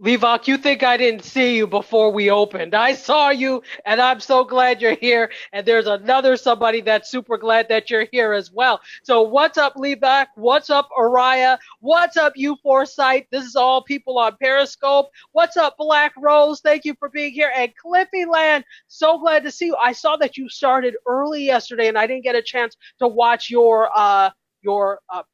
Levok, you think I didn't see you before we opened. I saw you, and I'm so glad you're here. And there's another somebody that's super glad that you're here as well. So what's up, Levok? What's up, Araya? What's up, you Foresight? This is all people on Periscope. What's up, Black Rose? Thank you for being here. And Cliffy Land, so glad to see you. I saw that you started early yesterday, and I didn't get a chance to watch your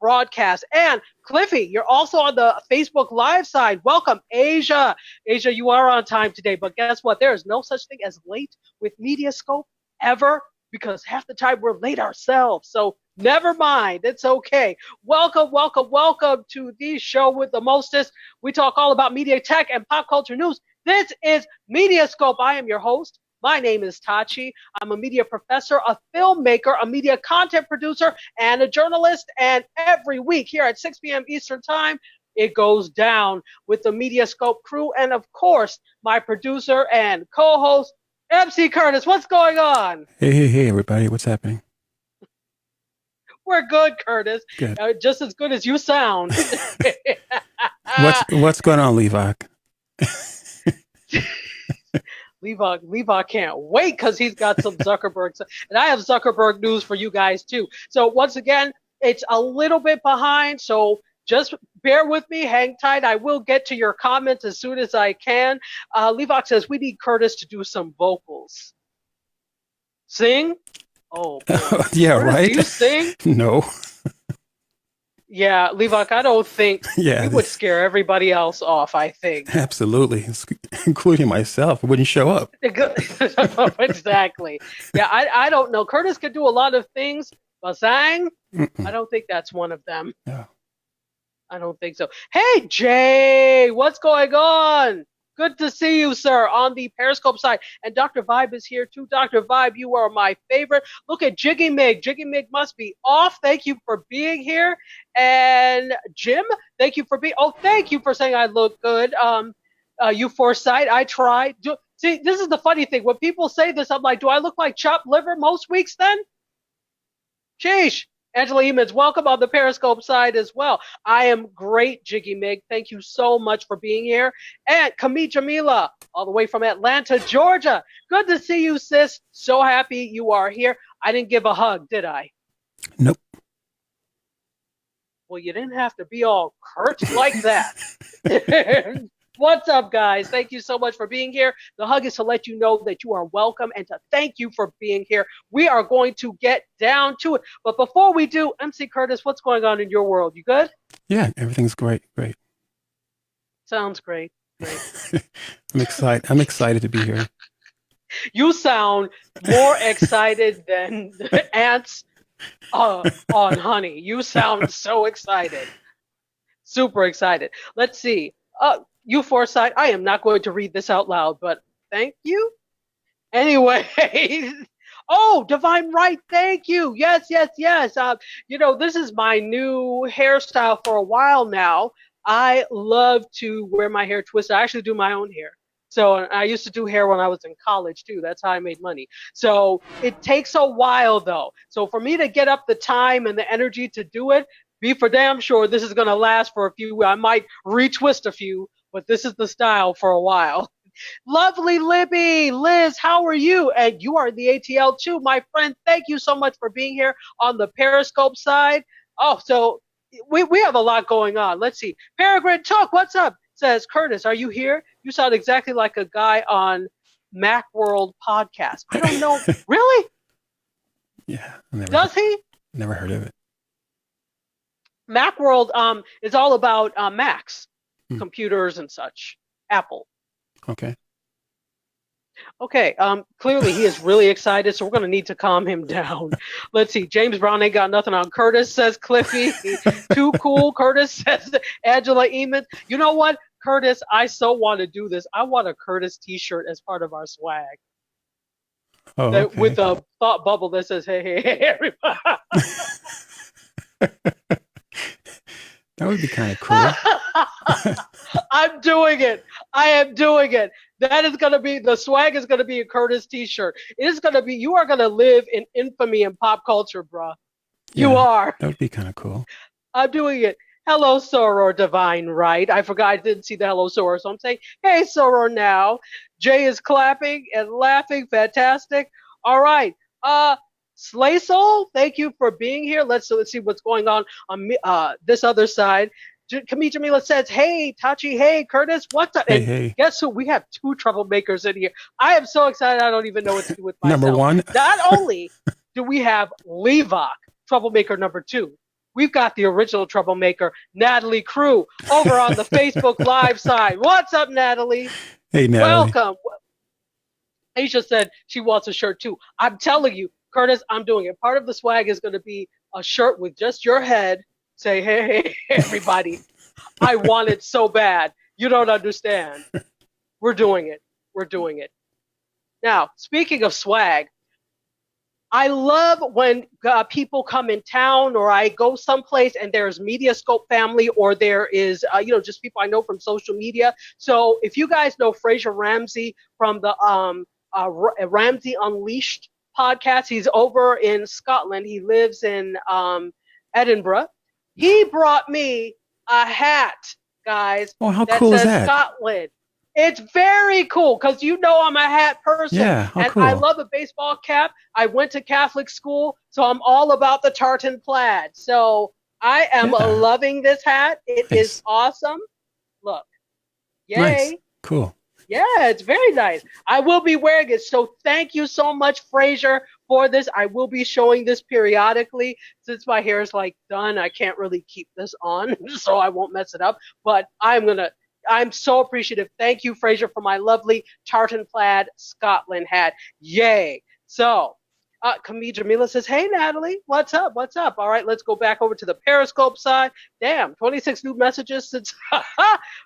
broadcast. And Cliffy, you're also on the Facebook Live side. Welcome, Asia. Asia, you are on time today, but guess what? There is no such thing as late with MediaScope ever, because half the time we're late ourselves. So never mind. It's okay. Welcome, welcome, welcome to the show with the mostest. We talk all about media, tech, and pop culture news. This is MediaScope. I am your host. My name is Tachi. I'm a media professor, a filmmaker, a media content producer, and a journalist. And every week here at 6 p.m. Eastern Time, it goes down with the MediaScope crew. And of course, my producer and co-host, MC Curtis. What's going on? Hey, everybody. What's happening? We're good, Curtis. Good. Just as good as you sound. What's going on, Levok? Levok can't wait because he's got some Zuckerberg. And I have Zuckerberg news for you guys, too. So once again, it's a little bit behind. So just bear with me. Hang tight. I will get to your comments as soon as I can. Levok says we need Curtis to do some vocals. Sing? Oh, yeah, Curtis, right? do you sing? No. Yeah, Levok, I don't think you would scare everybody else off, I think. Absolutely, including myself. I wouldn't show up. Exactly. Yeah, I don't know. Curtis could do a lot of things, but sang, Mm-mm. I don't think that's one of them. Yeah. I don't think so. Hey, Jay, what's going on? Good to see you, sir, on the Periscope side. And Dr. Vibe is here, too. Dr. Vibe, you are my favorite. Look at Jiggy Mig. Jiggy Mig must be off. Thank you for being here. And Jim, thank you for being... Oh, thank you for saying I look good. You Foresight, I try. See, this is the funny thing. When people say this, I'm like, do I look like chopped liver most weeks then? Sheesh. Angela Emens, welcome on the Periscope side as well. I am great, Jiggy Mig. Thank you so much for being here. And Kamit Jamila, all the way from Atlanta, Georgia. Good to see you, sis. So happy you are here. I didn't give a hug, did I? Nope. Well, you didn't have to be all curt like that. What's up, guys? Thank you so much for being here. The hug is to let you know that you are welcome and to thank you for being here. We are going to get down to it. But before we do, MC Curtis, what's going on in your world? You good? Yeah, everything's great. Sounds great. I'm excited to be here. You sound more excited than ants on honey. You sound so excited. Super excited. Let's see. You Foresight, I am not going to read this out loud, but thank you. Anyway, oh, Divine Right, thank you. Yes. This is my new hairstyle for a while now. I love to wear my hair twisted. I actually do my own hair. So I used to do hair when I was in college too. That's how I made money. So it takes a while though. So for me to get up the time and the energy to do it, be for damn sure this is going to last for a few. I might retwist a few, but this is the style for a while. Lovely Libby, Liz, how are you? And you are the ATL too, my friend. Thank you so much for being here on the Periscope side. Oh, so we have a lot going on. Let's see. Peregrine Talk, what's up? Says, Curtis, are you here? You sound exactly like a guy on Macworld podcast. I don't know. Really? Yeah. Does he? Never heard of it. Macworld is all about Macs, computers and such. Apple. Okay. Clearly he is really excited, so we're going to need to calm him down. Let's see. James Brown ain't got nothing on Curtis, says Cliffy. Too cool, Curtis, says Angela Eamon. You know what, Curtis? I so want to do this. I want a Curtis t-shirt as part of our swag. Oh, okay. With a thought bubble that says, hey, everybody. That would be kind of cool. I'm doing it. I am doing it. That is going to be, the swag is going to be a Curtis t-shirt. It is going to be, you are going to live in infamy in pop culture, bruh. You are. That would be kind of cool. I'm doing it. Hello, Soror Divine Right. I forgot I didn't see the hello, Soror, so I'm saying, hey, Soror now. Jay is clapping and laughing. Fantastic. All right. Slay Soul, thank you for being here. Let's see what's going on this other side. Kami Jamila says, hey, Tachi, hey, Curtis, what's up? Hey, And hey. guess who? We have two troublemakers in here. I am so excited, I don't even know what to do with myself. Number one. Not only do we have Levok, troublemaker number 2, we've got the original troublemaker, Natalie Crew, over on the Facebook Live side. What's up, Natalie? Hey, Natalie. Welcome. Aisha said she wants a shirt too. I'm telling you, Curtis, I'm doing it. Part of the swag is going to be a shirt with just your head. Say, hey, everybody. I want it so bad. You don't understand. We're doing it. We're doing it. Now, speaking of swag, I love when people come in town or I go someplace and there's MediaScope family or there is, just people I know from social media. So if you guys know Fraser Ramsey from the Ramsey Unleashed podcast, he's over in Scotland. He lives in Edinburgh. He brought me a hat, guys. Oh, how cool is that? Scotland. It's very cool because I'm a hat person. Yeah, and cool. I love a baseball cap. I went to Catholic school, so I'm all about the tartan plaid. So I am loving this hat. It is awesome. Look. Yay. Nice. Cool. Yeah, it's very nice. I will be wearing it. So thank you so much, Fraser, for this. I will be showing this periodically. Since my hair is done, I can't really keep this on, so I won't mess it up. But I'm so appreciative. Thank you, Fraser, for my lovely tartan plaid Scotland hat. Yay. So Kami Jamila says, hey, Natalie, what's up? What's up? All right, let's go back over to the Periscope side. Damn, 26 new messages since.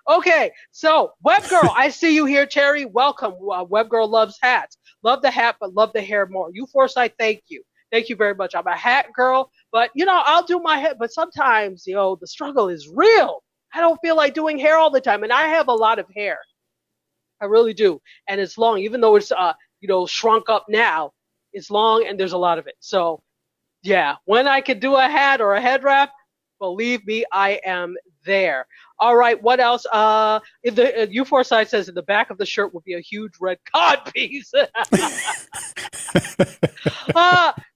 Okay, so Web Girl, I see you here, Terry. Welcome. Web Girl loves hats. Love the hat, but love the hair more. You, Forsyth, thank you. Thank you very much. I'm a hat girl, but, I'll do my hair. But sometimes, the struggle is real. I don't feel like doing hair all the time, and I have a lot of hair. I really do, and it's long, even though it's shrunk up now. It's long and there's a lot of it. So, yeah, when I could do a hat or a head wrap, believe me, I am there. All right, what else? U4 side says in the back of the shirt will be a huge red cod piece.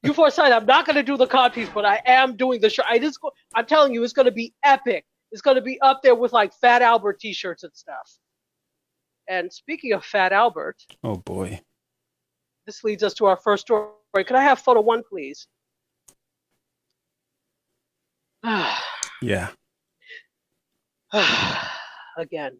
U4 side, I'm not going to do the cod piece, but I am doing the shirt. I'm telling you, it's going to be epic. It's going to be up there with Fat Albert t-shirts and stuff. And speaking of Fat Albert. Oh, boy. This leads us to our first story. Could I have photo 1, please? Yeah. Again.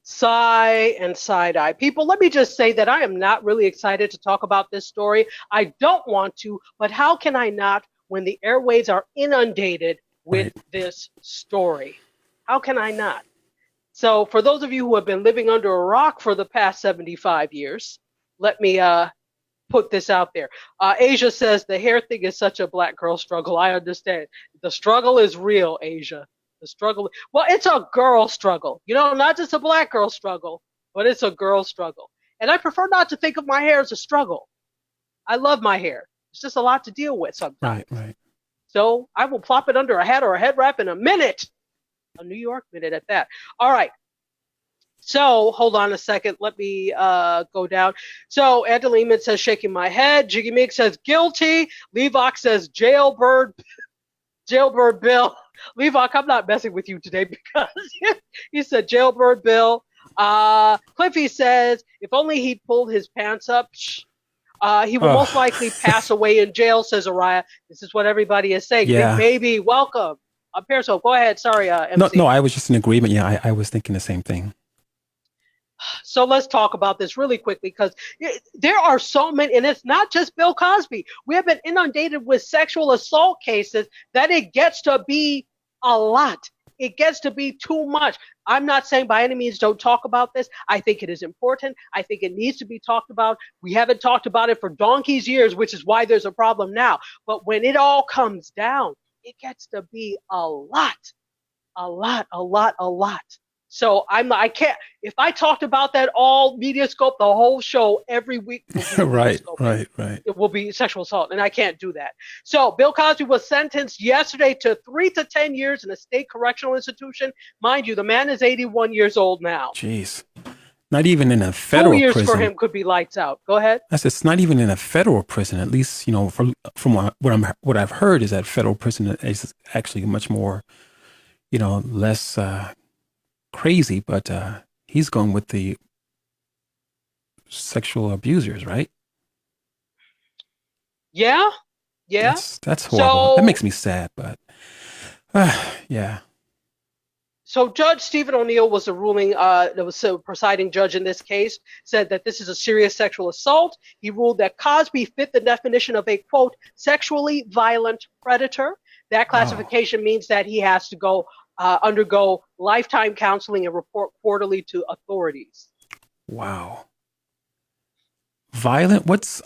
Sigh and side-eye. People, let me just say that I am not really excited to talk about this story. I don't want to, but how can I not when the airwaves are inundated with this story? How can I not? So for those of you who have been living under a rock for the past 75 years, let me put this out there. Asia says the hair thing is such a black girl struggle. I understand. The struggle is real, Asia. The struggle. Well, it's a girl struggle. Not just a black girl struggle, but it's a girl struggle. And I prefer not to think of my hair as a struggle. I love my hair. It's just a lot to deal with sometimes. Right. So I will plop it under a hat or a head wrap in a minute. A New York minute at that. All right. So hold on a second. Let me go down. So Adelina says shaking my head. Jiggy Mig says guilty. Levok says jailbird Bill. Levok, I'm not messing with you today because he said jailbird Bill. Cliffy says if only he pulled his pants up. He will most likely pass away in jail, says Araya. This is what everybody is saying. Yeah. Big baby, welcome. Periscope, go ahead. Sorry, MC. No, I was just in agreement. Yeah, I was thinking the same thing. So let's talk about this really quickly because there are so many, and it's not just Bill Cosby. We have been inundated with sexual assault cases that it gets to be a lot. It gets to be too much. I'm not saying by any means don't talk about this. I think it is important. I think it needs to be talked about. We haven't talked about it for donkey's years, which is why there's a problem now. But when it all comes down, it gets to be a lot. So I can't, if I talked about that all MediaScope, the whole show every week will be Right, MediaScope. right. It will be sexual assault, and I can't do that. So Bill Cosby was sentenced yesterday to 3 to 10 years in a state correctional institution. Mind you, the man is 81 years old now. Jeez. Not even in a 2 federal years for prison. him could be lights out. Go ahead. I said it's not even in a federal prison. At least, from what I've heard is that federal prison is actually much more, less crazy. But he's going with the sexual abusers, right? Yeah. That's horrible. So that makes me sad, but yeah. So Judge Stephen O'Neill was the ruling, that was the presiding judge in this case, said that this is a serious sexual assault. He ruled that Cosby fit the definition of a, quote, sexually violent predator. That classification means that he has to go undergo lifetime counseling and report quarterly to authorities. Wow. Violent? What's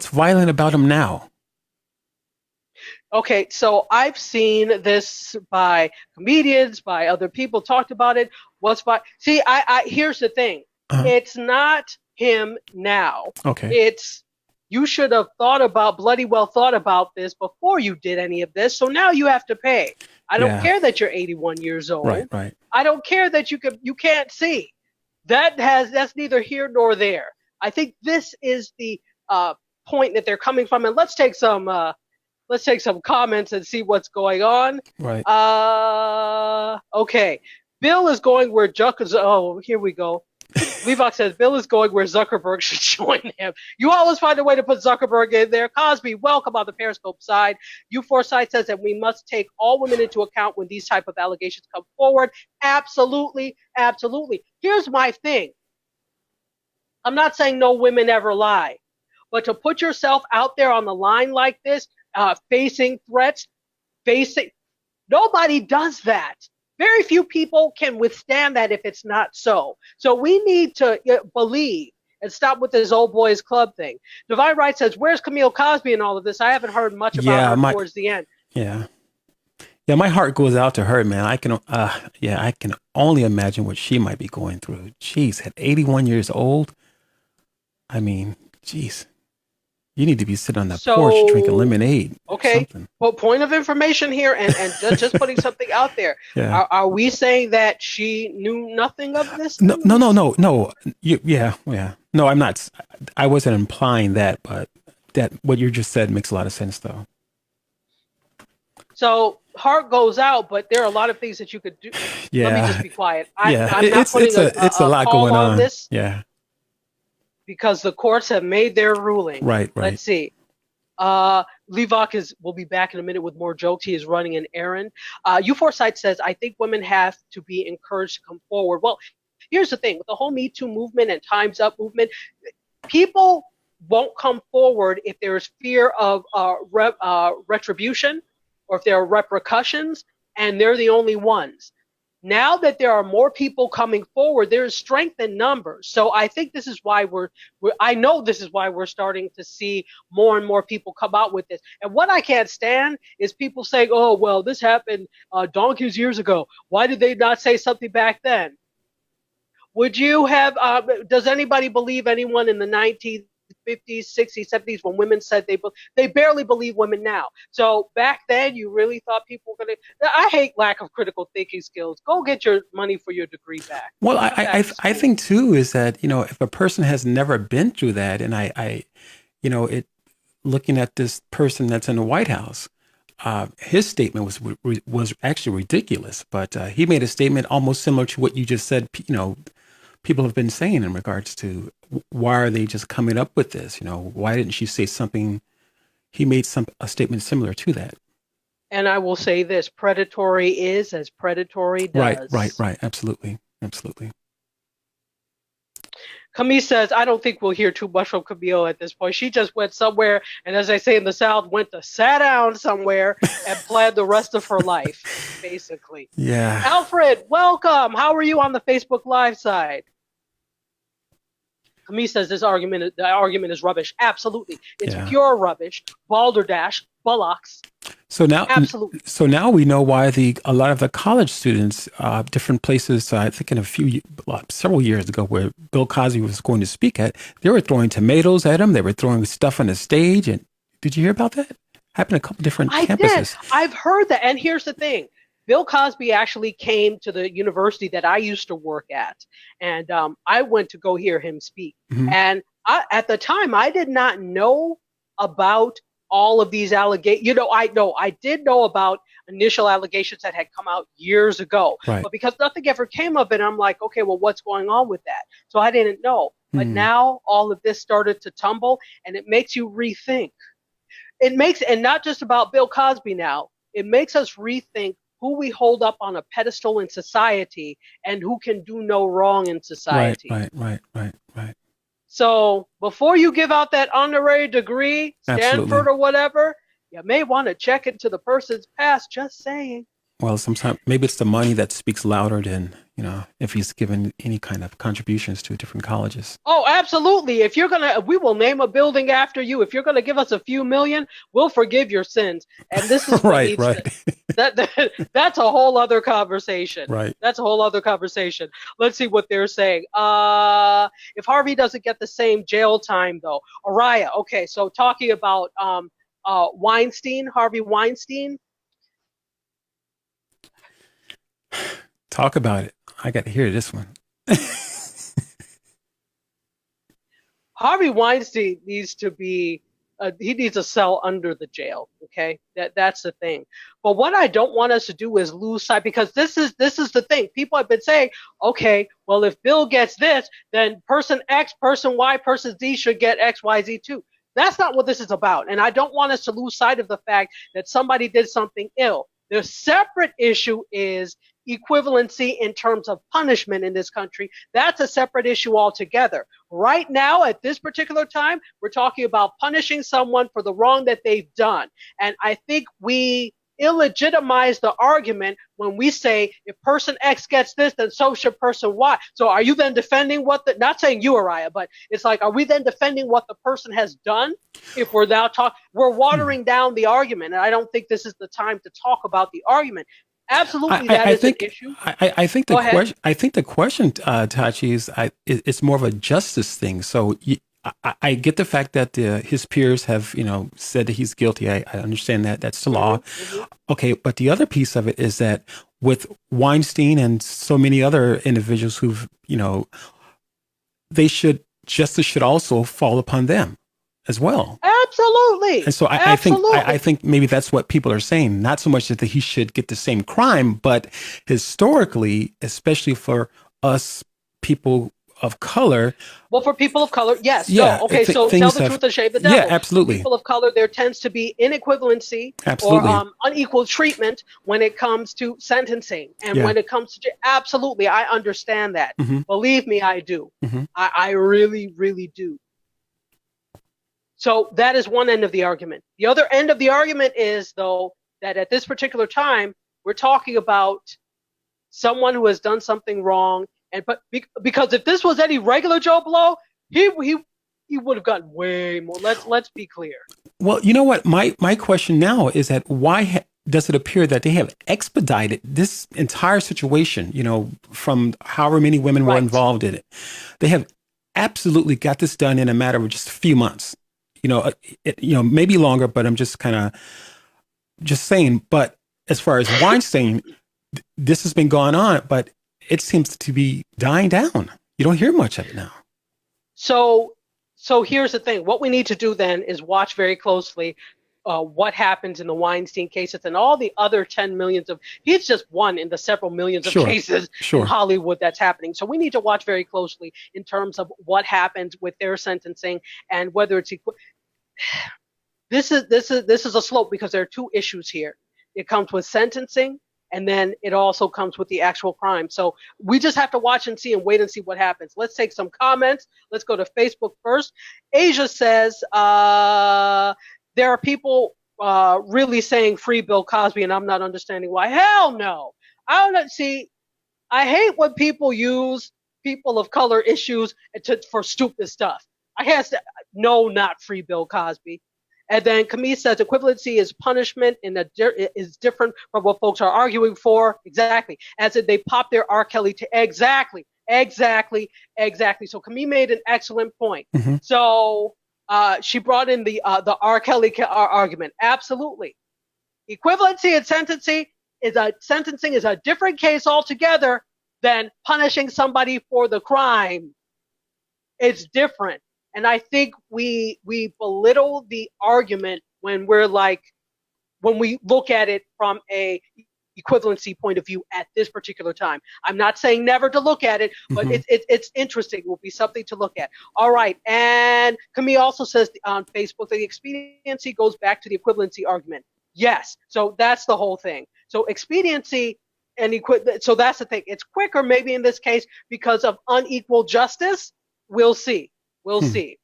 violent about him now? Okay, so I've seen this by comedians, by other people talked about it. Here's the thing. It's not him now. Okay. It's, you should have bloody well thought about this before you did any of this. So now you have to pay. I don't care that you're 81 years old. Right. I don't care that you can't see. That's neither here nor there. I think this is the point that they're coming from. And let's take some comments and see what's going on. Right. Okay. Bill is going where here we go. Levox says Bill is going where Zuckerberg should join him. You always find a way to put Zuckerberg in there. Cosby, welcome on the Periscope side. U4Site says that we must take all women into account when these type of allegations come forward. Absolutely. Here's my thing. I'm not saying no women ever lie, but to put yourself out there on the line like this, facing threats, nobody does that. Very few people can withstand that if it's not so. So we need to believe and stop with this old boys club thing. Divine Right says, where's Camille Cosby in all of this? I haven't heard much about her towards the end. Yeah, my heart goes out to her, man. I can only imagine what she might be going through. Jeez, at 81 years old, I mean, jeez. You need to be sitting on that porch drinking lemonade. Okay. Well, point of information here, and just putting something out there. Yeah. Are we saying that she knew nothing of this? No. Yeah. No, I'm not. I wasn't implying that, but that what you just said makes a lot of sense, though. So heart goes out, but there are a lot of things that you could do. Yeah. Let me just be quiet. It's a lot going on. This. Yeah. Because the courts have made their ruling. Right. Let's see. Levox will be back in a minute with more jokes. He is running an errand. U4Site says, I think women have to be encouraged to come forward. Well, here's the thing. With the whole Me Too movement and Time's Up movement, people won't come forward if there is fear of retribution or if there are repercussions, and they're the only ones. Now that there are more people coming forward, there is strength in numbers. So I think this is why I know this is why we're starting to see more and more people come out with this. And what I can't stand is people saying, oh, well, this happened donkeys years ago. Why did they not say something back then? Would you have, does anybody believe anyone in the 1950s, 60s, 70s when women said they barely believe women now? So back then, you really thought people were going to, I hate lack of critical thinking skills. Go get your money for your degree back. Well, I think too is that, if a person has never been through that, and looking at this person that's in the White House, his statement was actually ridiculous, but he made a statement almost similar to what you just said, people have been saying in regards to why are they just coming up with this? Why didn't she say something? He made a statement similar to that. And I will say this: predatory is as predatory does. Right. Absolutely. Camille says, I don't think we'll hear too much from Camille at this point. She just went somewhere, and as I say in the South, sat down somewhere and planned the rest of her life, basically. Yeah. Alfred, welcome. How are you on the Facebook Live side? Camise says the argument is rubbish. Absolutely. It's Yeah. pure rubbish. Balderdash, bullocks. So now, Absolutely. so now we know why a lot of the college students, different places. I think several years ago, where Bill Cosby was going to speak at, they were throwing tomatoes at him. They were throwing stuff on the stage. And did you hear about that? Happened at a couple different I campuses. did. I've heard that. And here's the thing. Bill Cosby actually came to the university that I used to work at. And I went to go hear him speak. Mm-hmm. And at the time, I did not know about all of these allegations. I did know about initial allegations that had come out years ago. Right. But because nothing ever came of it, I'm like, okay, well, what's going on with that? So I didn't know. But now all of this started to tumble, and it makes you rethink. And not just about Bill Cosby now, it makes us rethink who we hold up on a pedestal in society and who can do no wrong in society. Right. So before you give out that honorary degree, Stanford Absolutely. or whatever, you may want to check into the person's past. Just saying. Well, sometimes maybe it's the money that speaks louder than, if he's given any kind of contributions to different colleges. Oh, absolutely. If we will name a building after you. If you're going to give us a few million, we'll forgive your sins. And this is right. That's a whole other conversation. Right. That's a whole other conversation. Let's see what they're saying. If Harvey doesn't get the same jail time, though. Araya, okay, so talking about Weinstein, Harvey Weinstein. Talk about it. I got to hear this one. Harvey Weinstein needs to be, he needs a cell under the jail. Okay, that's the thing. But what I don't want us to do is lose sight, because this is the thing. People have been saying, okay, well, if Bill gets this, then person X, person Y, person Z should get X, Y, Z too. That's not what this is about. And I don't want us to lose sight of the fact that somebody did something ill. The separate issue is equivalency in terms of punishment in this country. That's a separate issue altogether. Right now, at this particular time, we're talking about punishing someone for the wrong that they've done. And I think we illegitimize the argument when we say, if person X gets this, then so should person Y. So are you then defending not saying you, Araya, but it's like, are we then defending what the person has done? If we're now we're watering down the argument. And I don't think this is the time to talk about the argument. Absolutely, that is an issue. I think the question, Tachi, is it's more of a justice thing. So I get the fact that his peers have, said that he's guilty. I understand that. That's the law. Mm-hmm. Okay, but the other piece of it is that with Weinstein and so many other individuals who've, justice should also fall upon them as well. Absolutely. And so I think maybe that's what people are saying. Not so much that he should get the same crime, but historically, especially for us people of color. Well, for people of color, yes. Yeah. No. Okay, so tell the truth and shame the devil. Yeah, absolutely. For people of color, there tends to be inequivalency or unequal treatment when it comes to sentencing. And when it comes to, absolutely, I understand that. Mm-hmm. Believe me, I do. Mm-hmm. I really, really do. So that is one end of the argument. The other end of the argument is, though, that at this particular time, we're talking about someone who has done something wrong. Because if this was any regular Joe Blow, he would have gotten way more. Let's be clear. Well, you know what? My question now is that why does it appear that they have expedited this entire situation? From however many women were involved in it, they have absolutely got this done in a matter of just a few months. Maybe longer, but I'm just kind of just saying. But as far as Weinstein, this has been going on, but it seems to be dying down. You don't hear much of it now. So here's the thing. What we need to do then is watch very closely what happens in the Weinstein cases and all the other 10 millions of, he's just one in the several millions of cases in Hollywood that's happening. So we need to watch very closely in terms of what happens with their sentencing and whether it's this is a slope, because there are two issues here. It comes with sentencing, and then it also comes with the actual crime. So we just have to watch and see and wait and see what happens. Let's take some comments. Let's go to Facebook first. Asia says, there are people really saying free Bill Cosby, and I'm not understanding why. Hell no. I don't know. See, I hate when people use people of color issues for stupid stuff. I guess no, not free Bill Cosby. And then Camille says equivalency is punishment is different from what folks are arguing for. Exactly. As if they pop their R. Kelly to exactly. So Camille made an excellent point. Mm-hmm. So she brought in the R. Kelly argument. Absolutely. Equivalency in sentencing is a different case altogether than punishing somebody for the crime. It's different. And I think we belittle the argument when we look at it from a equivalency point of view at this particular time. I'm not saying never to look at it, but it's interesting. It will be something to look at. All right. And Camille also says on Facebook that the expediency goes back to the equivalency argument. Yes. So that's the whole thing. So expediency and so that's the thing. It's quicker maybe in this case because of unequal justice. We'll see. We'll see.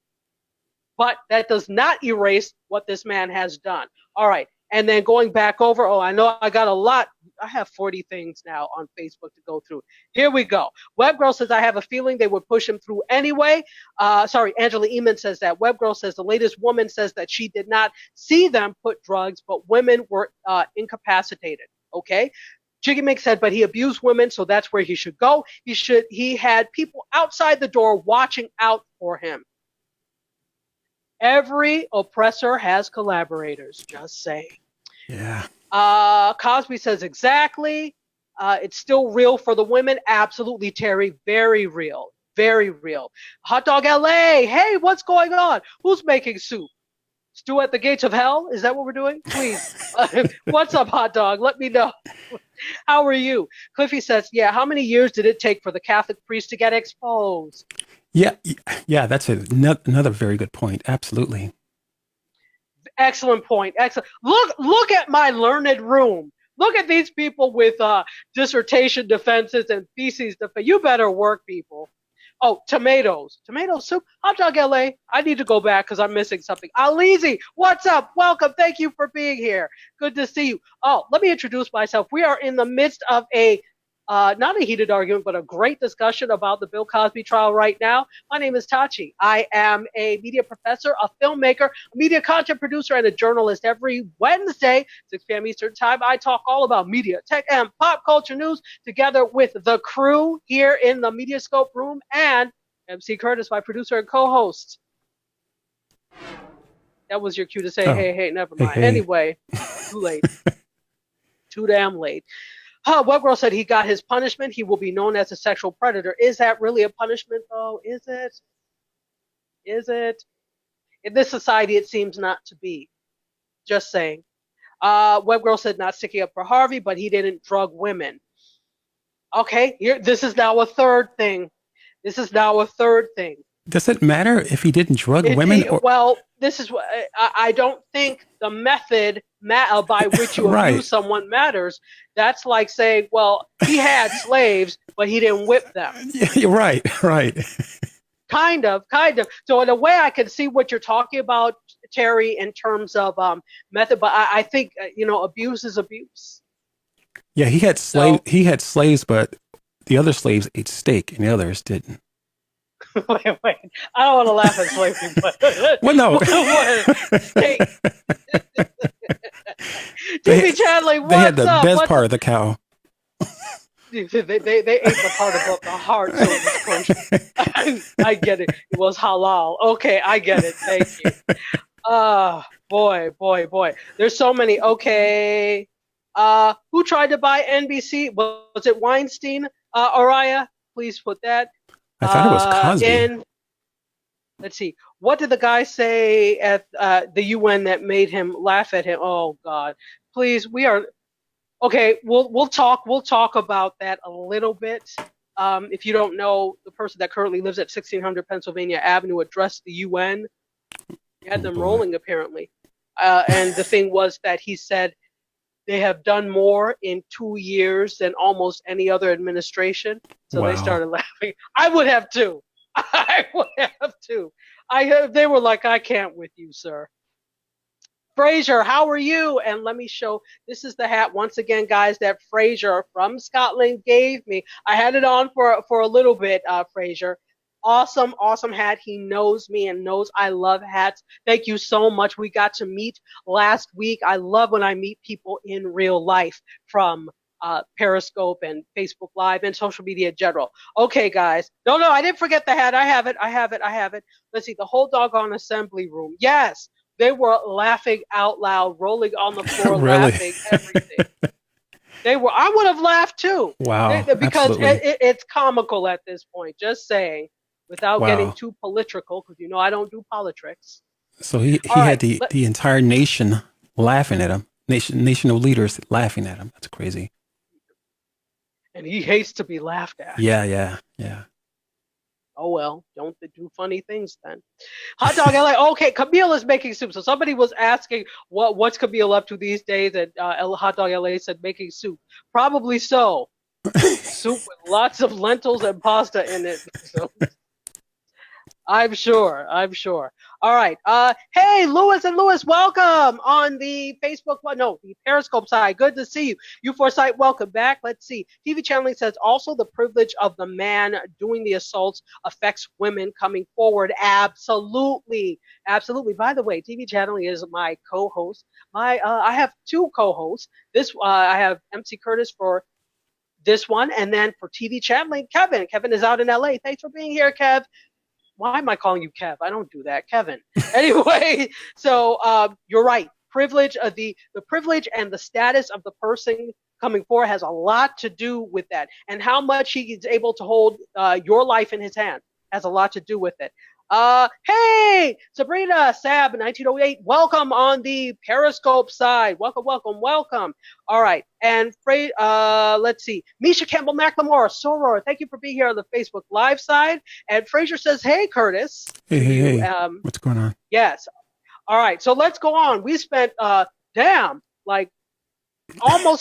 But that does not erase what this man has done. All right. And then going back over, I know I got a lot. I have 40 things now on Facebook to go through. Here we go. Webgirl says, I have a feeling they would push him through anyway. Angela Eamon says that. Webgirl says the latest woman says that she did not see them put drugs, but women were incapacitated. Okay. Jiggy Mix said, but he abused women, so that's where he should go. He had people outside the door watching out for him. Every oppressor has collaborators, just saying. Yeah. Cosby says exactly. It's still real for the women. Absolutely, Terry. Very real. Very real. Hot Dog LA. Hey, what's going on? Who's making soup? Stew at the gates of hell? Is that what we're doing? Please. What's up, Hot Dog? Let me know. How are you? Cliffy says, yeah, how many years did it take for the Catholic priest to get exposed? Yeah, that's another very good point. Absolutely. Excellent point. Excellent. Look at my learned room. Look at these people with dissertation defenses and theses defense. You better work, people. Oh, tomatoes. Tomato soup. Hot Dog LA. I need to go back because I'm missing something. Alizi, what's up? Welcome. Thank you for being here. Good to see you. Oh, let me introduce myself. We are in the midst of not a heated argument, but a great discussion about the Bill Cosby trial right now. My name is Tachi. I am a media professor, a filmmaker, a media content producer, and a journalist. Every Wednesday, 6 p.m. Eastern Time, I talk all about media, tech, and pop culture news together with the crew here in the MediaScope room and MC Curtis, my producer and co-host. That was your cue to say, hey, never mind. Hey. Anyway, too late. Too damn late. Webgirl said he got his punishment. He will be known as a sexual predator. Is that really a punishment, though? Is it? In this society, it seems not to be. Just saying. Webgirl said not sticking up for Harvey, but he didn't drug women. Okay, this is now a third thing. Does it matter if he didn't drug women? Well, this is what I don't think the method by which you right. abuse someone matters. That's like saying, well, he had slaves, but he didn't whip them. Yeah, you're right. Kind of. So in a way, I can see what you're talking about, Terry, in terms of method. But I think abuse is abuse. Yeah, he had slaves, but the other slaves ate steak, and the others didn't. Wait. I don't want to laugh at slavery, but well, no. TV Chadley, what's up? They had the best part of the cow. They ate the part about the heart, so it was kosher. I get it. It was halal. Okay, I get it. Thank you. Boy. There's so many. Okay. Who tried to buy NBC? Was it Weinstein? Araya, please put that. I thought it was Cosby. Let's see. What did the guy say at the UN that made him laugh at him? Oh God, please. We are okay. We'll talk about that a little bit. If you don't know, the person that currently lives at 1600 Pennsylvania Avenue addressed the UN. He had them rolling apparently, and the thing was that he said they have done more in 2 years than almost any other administration. So They started laughing. I would have too. They were like, I can't with you, sir. Fraser, how are you? And let me show, this is the hat once again, guys, that Fraser from Scotland gave me. I had it on for a little bit, Fraser. Awesome, awesome hat. He knows me and knows I love hats. Thank you so much. We got to meet last week. I love when I meet people in real life from Periscope and Facebook Live and social media in general. Okay, guys. No, I didn't forget the hat. I have it. Let's see, the whole doggone assembly room. Yes, they were laughing out loud, rolling on the floor, Really? laughing, everything. They were. I would have laughed too. Wow. Because it's comical at this point. Just saying, without getting too political, because you know I don't do politics. So he had the entire nation laughing at him. National leaders laughing at him. That's crazy. And he hates to be laughed at. Yeah. Oh well, don't do funny things then. Hot Dog LA. Okay, Camille is making soup. So somebody was asking what's Camille up to these days, and Hot Dog LA said making soup. Probably so. Soup with lots of lentils and pasta in it. So. I'm sure. All right. Hey, Lewis and Lewis, welcome on the Facebook. The Periscope side. Good to see you. U4Site, welcome back. Let's see. TV channeling says also the privilege of the man doing the assaults affects women coming forward. Absolutely. By the way, TV channeling is my co-host. I have two co-hosts. I have MC Curtis for this one, and then for TV channeling, Kevin. Kevin is out in LA. Thanks for being here, Kev. Why am I calling you Kev? I don't do that, Kevin. Anyway, so you're right. The privilege and the status of the person coming forward has a lot to do with that, and how much he is able to hold your life in his hand has a lot to do with it. Hey, Sabrina Sab 1908, welcome on the Periscope side. Welcome. All right, and let's see, Misha Campbell McLemore, Soror, thank you for being here on the Facebook Live side. And Fraser says, hey, Curtis. Hey, what's going on? Yes. All right, so let's go on. We spent almost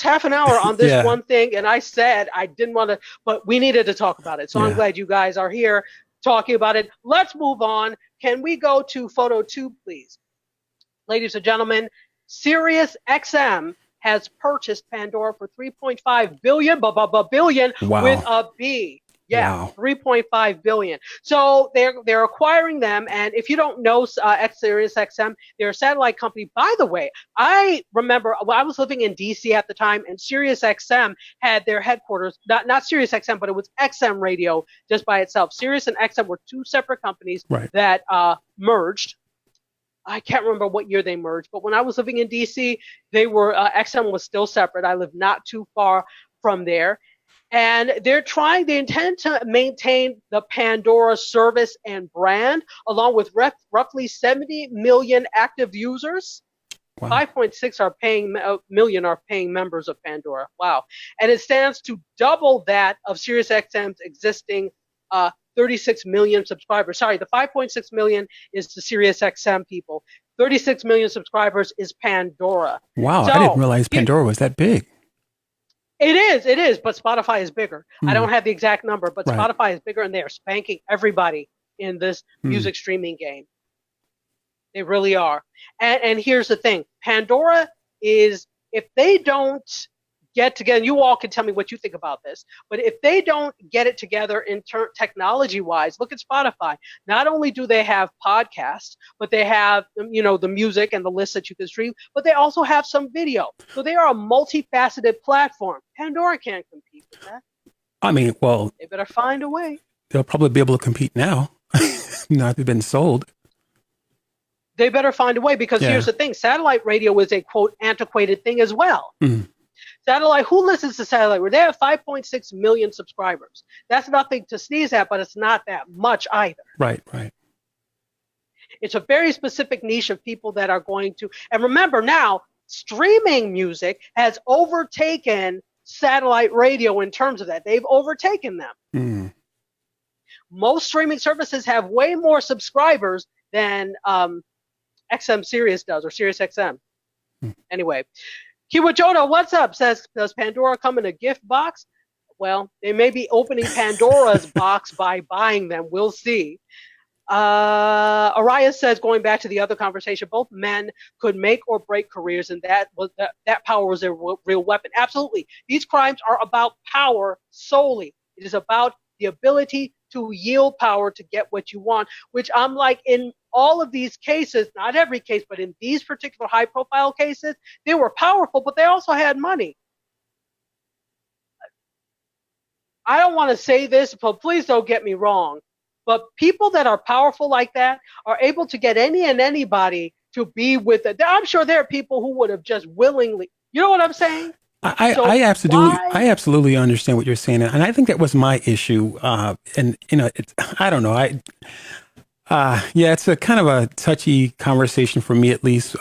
half an hour on this one thing, and I said I didn't want to, but we needed to talk about it. So I'm glad you guys are here talking about it. Let's move on. Can we go to photo 2, please? Ladies and gentlemen, Sirius XM has purchased Pandora for $3.5 billion, billion with a B. Yeah, wow. $3.5 billion. So they're acquiring them, and if you don't know Sirius XM, they're a satellite company. By the way, I remember I was living in DC at the time, and Sirius XM had their headquarters, not Sirius XM, but it was XM Radio just by itself. Sirius and XM were two separate companies that merged. I can't remember what year they merged, but when I was living in DC, they were XM was still separate. I lived not too far from there. And they intend to maintain the Pandora service and brand, along with roughly 70 million active users. Wow. 5.6 million are paying members of Pandora. Wow. And it stands to double that of SiriusXM's existing 36 million subscribers. Sorry, the 5.6 million is the SiriusXM people. 36 million subscribers is Pandora. Wow, so, I didn't realize Pandora was that big. It is, but Spotify is bigger. I don't have the exact number, but Spotify is bigger, and they are spanking everybody in this music streaming game. They really are. And here's the thing. Pandora is, if they don't get together, you all can tell me what you think about this, but if they don't get it together in technology-wise, look at Spotify. Not only do they have podcasts, but they have, the music and the lists that you can stream, but they also have some video. So they are a multifaceted platform. Pandora can't compete with that. I mean, well, they better find a way. They'll probably be able to compete now. Now they've been sold. They better find a way, because here's the thing. Satellite radio is a, quote, antiquated thing as well. Satellite, who listens to satellite radio? They have 5.6 million subscribers. That's nothing to sneeze at, but it's not that much either. Right. It's a very specific niche of people that are going to, and remember now, streaming music has overtaken satellite radio in terms of that. They've overtaken them. Most streaming services have way more subscribers than XM Sirius does, or Sirius XM. Anyway, Kiwa Joda, what's up? Says, does Pandora come in a gift box? Well, they may be opening Pandora's box by buying them. We'll see. Araya says, going back to the other conversation, both men could make or break careers, and that power was their real weapon. Absolutely, these crimes are about power solely. It is about the ability to yield power to get what you want. Which I'm like, in all of these cases, not every case, but in these particular high-profile cases, they were powerful, but they also had money. I don't want to say this, but please don't get me wrong. But people that are powerful like that are able to get any and anybody to be with it. I'm sure there are people who would have just willingly, you know what I'm saying? I absolutely understand what you're saying, and I think that was my issue. And I don't know. Yeah, it's a kind of a touchy conversation for me, at least.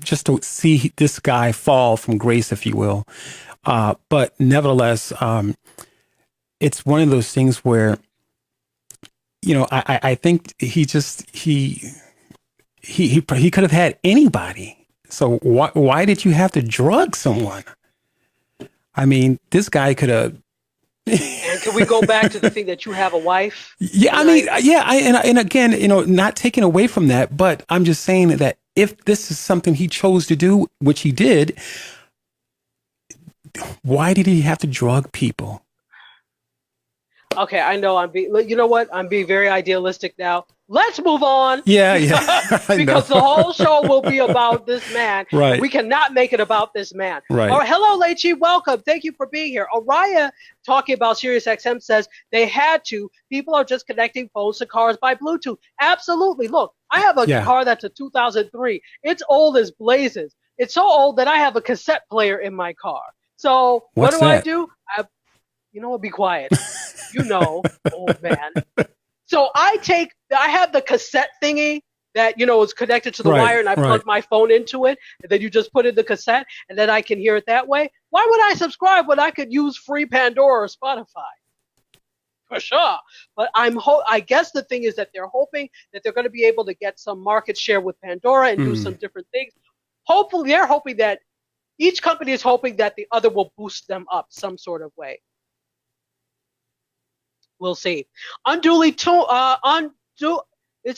Just to see this guy fall from grace, if you will. But nevertheless, it's one of those things where, I think he could have had anybody. So why did you have to drug someone? I mean, this guy could have. And can we go back to the thing that you have a wife? Yeah, I mean, yeah, and again, not taking away from that, but I'm just saying that if this is something he chose to do, which he did, why did he have to drug people? Okay, I know you know what? I'm being very idealistic now. Let's move on. Yeah. Because the whole show will be about this man. Right. We cannot make it about this man. Right. All right. Hello, Lechi. Welcome. Thank you for being here. Araya, talking about SiriusXM, says they had to. People are just connecting phones to cars by Bluetooth. Absolutely. Look, I have a car that's a 2003. It's old as blazes. It's so old that I have a cassette player in my car. So what do? You know what? Be quiet. Old man. So I have the cassette thingy that, is connected to the wire, and I plug my phone into it, and then you just put in the cassette, and then I can hear it that way. Why would I subscribe when I could use free Pandora or Spotify? For sure. But I guess the thing is that they're hoping that they're going to be able to get some market share with Pandora and do some different things. Hopefully, they're hoping that each company is hoping that the other will boost them up some sort of way. We'll see. Is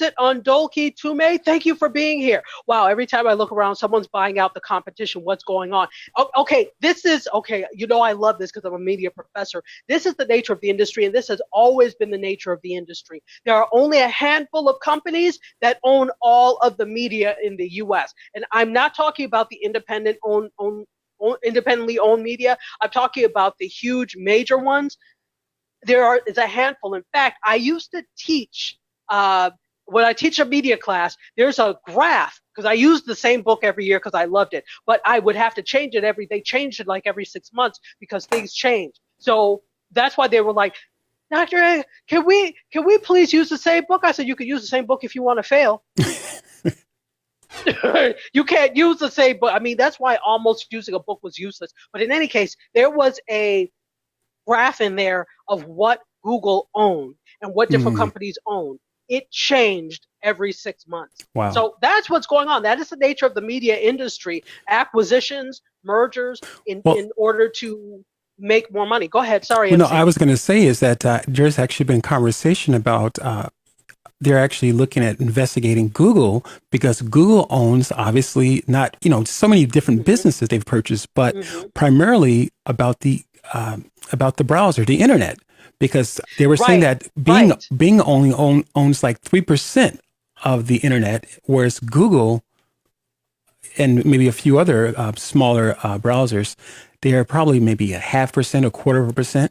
it Undolki Tume? Thank you for being here. Wow, every time I look around, someone's buying out the competition. What's going on? Okay, I love this because I'm a media professor. This is the nature of the industry, and this has always been the nature of the industry. There are only a handful of companies that own all of the media in the U.S. And I'm not talking about the independently owned media. I'm talking about the huge major ones. Is a handful. In fact, I used to teach, when I teach a media class, there's a graph, because I used the same book every year because I loved it, but I would have to change it they changed it like every 6 months because things change. So that's why they were like, Dr. A, can we please use the same book? I said, you can use the same book if you want to fail. You can't use the same book. I mean, that's why almost using a book was useless. But in any case, there was a graph in there of what Google owned and what different companies owned. It changed every 6 months. Wow. So that's what's going on. That is the nature of the media industry. Acquisitions, mergers, in order to make more money. Go ahead. Sorry. Well, no, I was going to say is that there's actually been conversation about they're actually looking at investigating Google, because Google owns, obviously, not, so many different businesses they've purchased, but primarily about the browser, the internet, because they were saying that Bing only owns like 3% of the internet, whereas Google and maybe a few other smaller browsers, they are probably maybe 0.5%, 0.25%.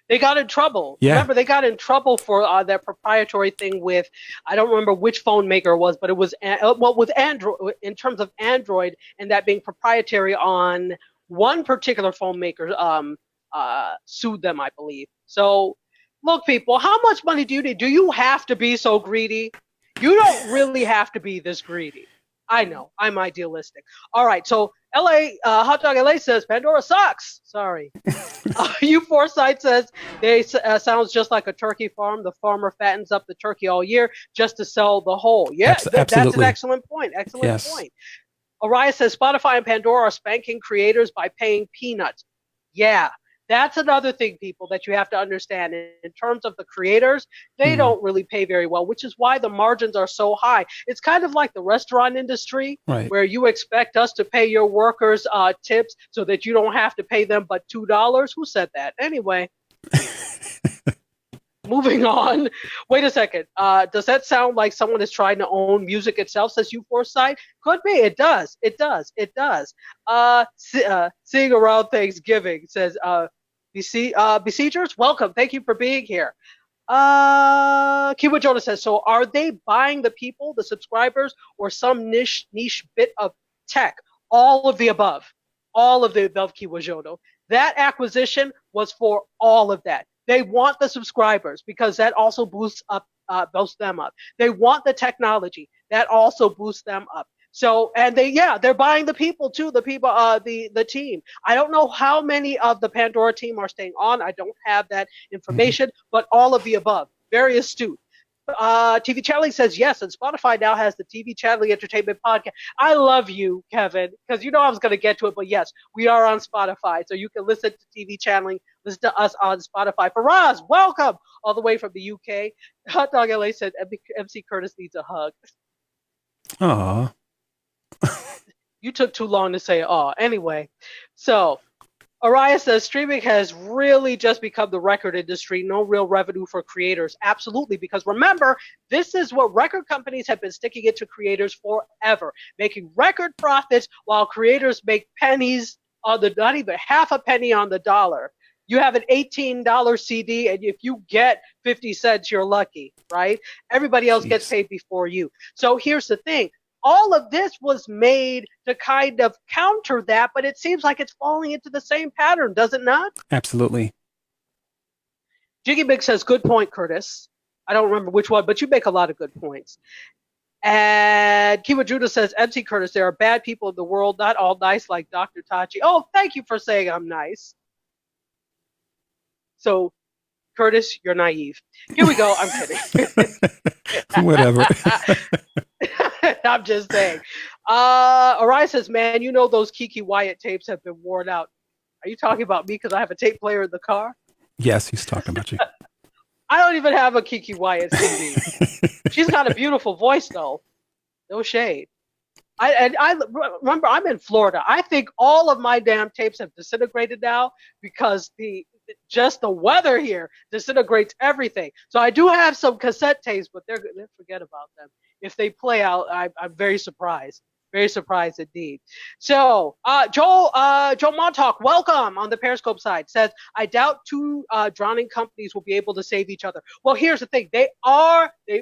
They got in trouble. Yeah. Remember, they got in trouble for that proprietary thing with, I don't remember which phone maker it was, but it was, with Android, in terms of Android, and that being proprietary on one particular phone maker sued them, I believe. So, look, people, how much money do you need? Do you have to be so greedy? You don't really have to be this greedy. I know, I'm idealistic. All right, so Hot Dog LA says Pandora sucks. Sorry. U4Site says they sounds just like a turkey farm. The farmer fattens up the turkey all year just to sell the whole. Yeah, that's an excellent point. Excellent point. Araya says Spotify and Pandora are spanking creators by paying peanuts. Yeah, That's another thing, people, that you have to understand. In terms of the creators, they don't really pay very well, which is why the margins are so high. It's kind of like the restaurant industry, Right. where you expect us to pay your workers tips so that you don't have to pay them but $2. Who said that? Anyway, moving on. Wait a second. Does that sound like someone is trying to own music itself, says you Foresight? Could be. It does. It does. It does. Seeing around Thanksgiving, says Besiegers, welcome. Thank you for being here. Kiwa Jonah says, so are they buying the people, the subscribers, or some niche bit of tech? All of the above. All of the above, Kiwa Jonah. That acquisition was for all of that. They want the subscribers because that also boosts them up. They want the technology that also boosts them up. So, and they're buying the people too. The people, the team. I don't know how many of the Pandora team are staying on. I don't have that information, but all of the above. Very astute. TV Channeling says yes, and Spotify now has the TV Channeling Entertainment Podcast. I love you, Kevin, because you know I was going to get to it, but yes, we are on Spotify, so you can listen to TV Channeling, listen to us on Spotify. Faraz, welcome, all the way from the UK. Hot Dog LA said MC Curtis needs a hug. Aw. You took too long to say aw. Anyway, so Araya says streaming has really just become the record industry. No real revenue for creators. Absolutely, because remember, this is what record companies have been sticking it to creators forever, making record profits while creators make pennies on the, not even half a penny on the dollar. You have an $18 CD, and if you get 50 cents, you're lucky, right? Everybody else gets paid before you. So here's the thing. All of this was made to kind of counter that, but it seems like it's falling into the same pattern, does it not? Absolutely. Jiggy Big says, good point, Curtis. I don't remember which one, but you make a lot of good points. And Kiwa Judah says, MC Curtis, there are bad people in the world, not all nice like Dr. Tachi. Oh, thank you for saying I'm nice. So, Curtis, you're naive. Here we go. I'm kidding. Whatever. I'm just saying. Orion says, man, you know those Kiki Wyatt tapes have been worn out. Are you talking about me because I have a tape player in the car? Yes, he's talking about you. I don't even have a Kiki Wyatt CD. She's got a beautiful voice, though. No shade. I remember I'm in Florida. I think all of my damn tapes have disintegrated now because just the weather here disintegrates everything. So I do have some cassette tapes, but they're forget about them. If they play out, I'm very surprised. Very surprised indeed. So, Joel Montauk, welcome on the Periscope side, says, I doubt two drowning companies will be able to save each other. Well, here's the thing. They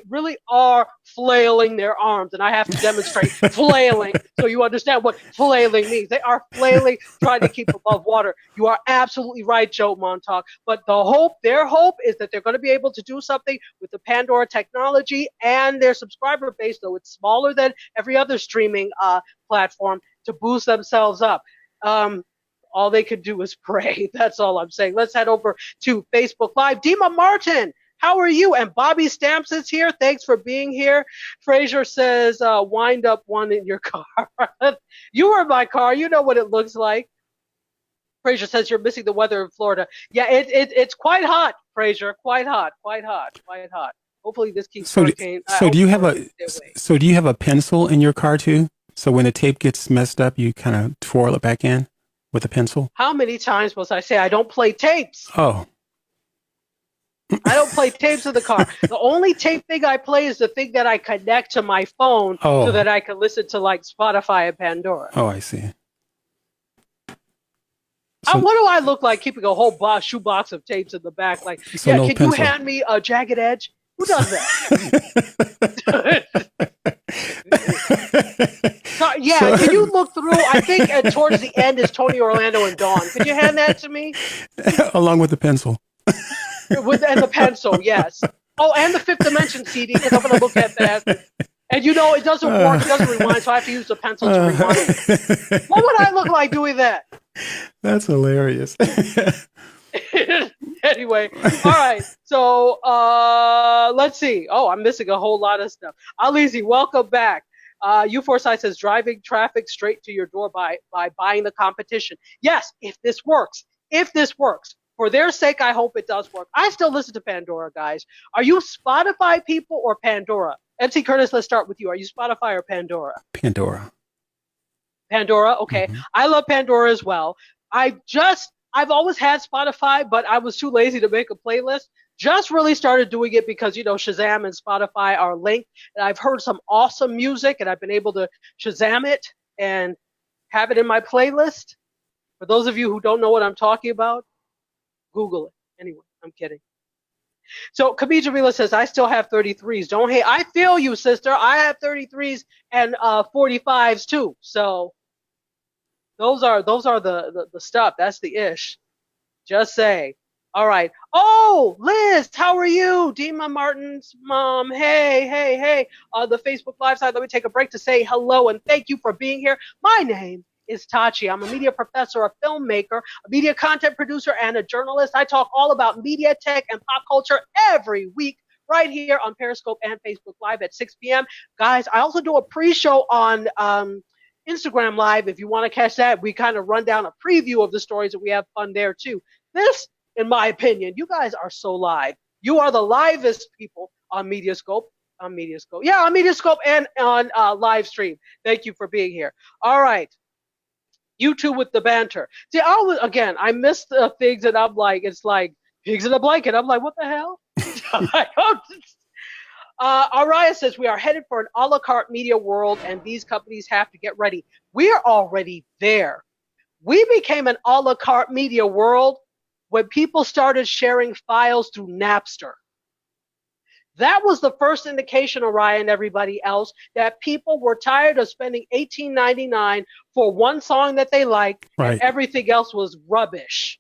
really are flailing their arms, and I have to demonstrate flailing so you understand what flailing means. They are flailing, trying to keep above water. You are absolutely right, Joe Montauk. But their hope is that they're going to be able to do something with the Pandora technology and their subscriber base, though it's smaller than every other streaming platform, to boost themselves up. All they could do is pray. That's all I'm saying. Let's head over to Facebook Live. Dima Martin, how are you? And Bobby Stamps is here. Thanks for being here. Fraser says, wind up one in your car. You were in my car. You know what it looks like. Fraser says you're missing the weather in Florida. Yeah, it's quite hot, Fraser. Quite hot. Hopefully this keeps hurricane. So do you have a pencil in your car too? So when the tape gets messed up, you kind of twirl it back in with a pencil? How many times must I say I don't play tapes? Oh. I don't play tapes in the car. The only tape thing I play is the thing that I connect to my phone so that I can listen to like Spotify and Pandora. Oh, I see. What do I look like keeping a whole shoebox of tapes in the back? Like, can you hand me a Jagged Edge? Who does that? Can you look through? I think towards the end is Tony Orlando and Dawn. Could you hand that to me? Along with the pencil. And the pencil, yes. Oh, and the Fifth Dimension CD, because I'm going to look at that. And it doesn't work, it doesn't rewind, so I have to use the pencil to rewind. What would I look like doing that? That's hilarious. Anyway, all right. So let's see. Oh, I'm missing a whole lot of stuff. Alizi, welcome back. U4Side says driving traffic straight to your door by buying the competition. Yes, if this works. if this works. For their sake, I hope it does work. I still listen to Pandora, guys. Are you Spotify people or Pandora? MC Curtis, let's start with you. Are you Spotify or Pandora? Pandora. Pandora, okay. Mm-hmm. I love Pandora as well. I've always had Spotify, but I was too lazy to make a playlist. Just really started doing it because, Shazam and Spotify are linked. And I've heard some awesome music, and I've been able to Shazam it and have it in my playlist. For those of you who don't know what I'm talking about, Google it. Anyway, I'm kidding. So Khadija Jamila says, I still have 33s. Don't hate. I feel you, sister. I have 33s and 45s too. So those are the stuff. That's the ish. Just say. All right. Oh, Liz, how are you? Dima Martin's mom. Hey. The Facebook Live side. Let me take a break to say hello and thank you for being here. My name is Tachi. I'm a media professor, a filmmaker, a media content producer, and a journalist. I talk all about media, tech, and pop culture every week right here on Periscope and Facebook Live at 6 p.m. Guys, I also do a pre-show on Instagram Live. If you want to catch that, we kind of run down a preview of the stories, and we have fun there too. This, in my opinion, you guys are so live. You are the livest people on MediaScope. Yeah, on MediaScope and on live stream. Thank you for being here. All right. You two with the banter. See, I miss the things that I'm like, it's like pigs in a blanket. I'm like, what the hell? Araya says, we are headed for an a la carte media world, and these companies have to get ready. We are already there. We became an a la carte media world when people started sharing files through Napster. That was the first indication, Araya and everybody else, that people were tired of spending $18.99 for one song that they liked, right, and everything else was rubbish.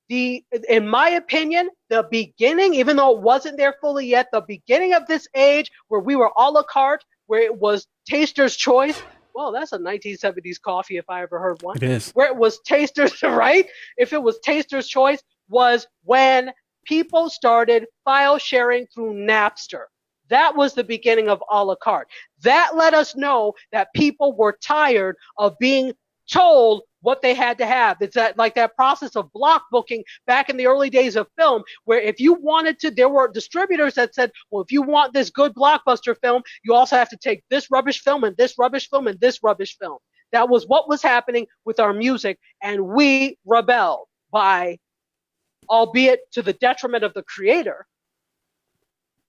In my opinion, the beginning, even though it wasn't there fully yet, the beginning of this age where we were a la carte, where it was taster's choice. Well, that's a 1970s coffee if I ever heard one. It is. Where it was taster's, right? If it was taster's choice, was when people started file sharing through Napster. That was the beginning of a la carte. That let us know that people were tired of being told what they had to have. It's that process of block booking back in the early days of film, where if you wanted to, there were distributors that said, well, if you want this good blockbuster film, you also have to take this rubbish film and this rubbish film and this rubbish film. That was what was happening with our music, and we rebelled by, albeit to the detriment of the creator,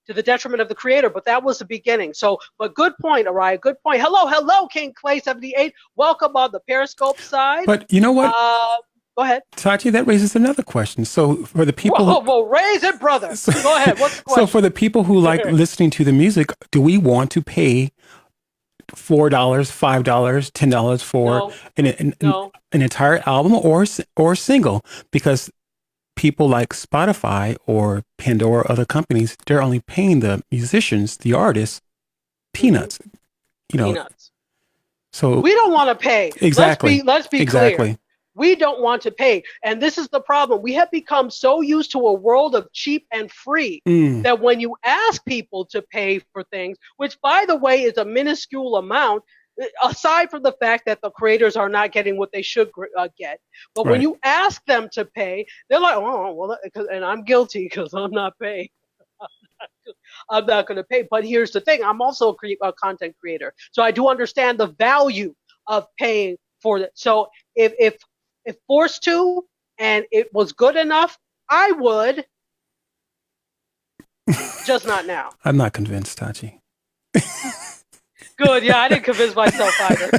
but that was the beginning. So, but good point, Araya, good point. Hello, King Clay 78. Welcome on the Periscope side. But you know what? Go ahead. Tachi, that raises another question. So for the people Whoa, raise it, brother. Go ahead. What's the question? So for the people who like listening to the music, do we want to pay $4, $5, $10 for an entire album or single? Because people like Spotify or Pandora or other companies, they're only paying the musicians, the artists, peanuts. Peanuts. So we don't want to pay. Exactly. Let's be clear. We don't want to pay. And this is the problem. We have become so used to a world of cheap and free that when you ask people to pay for things, which by the way is a minuscule amount, aside from the fact that the creators are not getting what they should get. But when you ask them to pay, they're like, oh, well, and I'm guilty because I'm not paying. I'm not going to pay. But here's the thing. I'm also a content creator. So I do understand the value of paying for it. So if forced to, and it was good enough, I would. Just not now. I'm not convinced, Tachi. Good, yeah, I didn't convince myself either.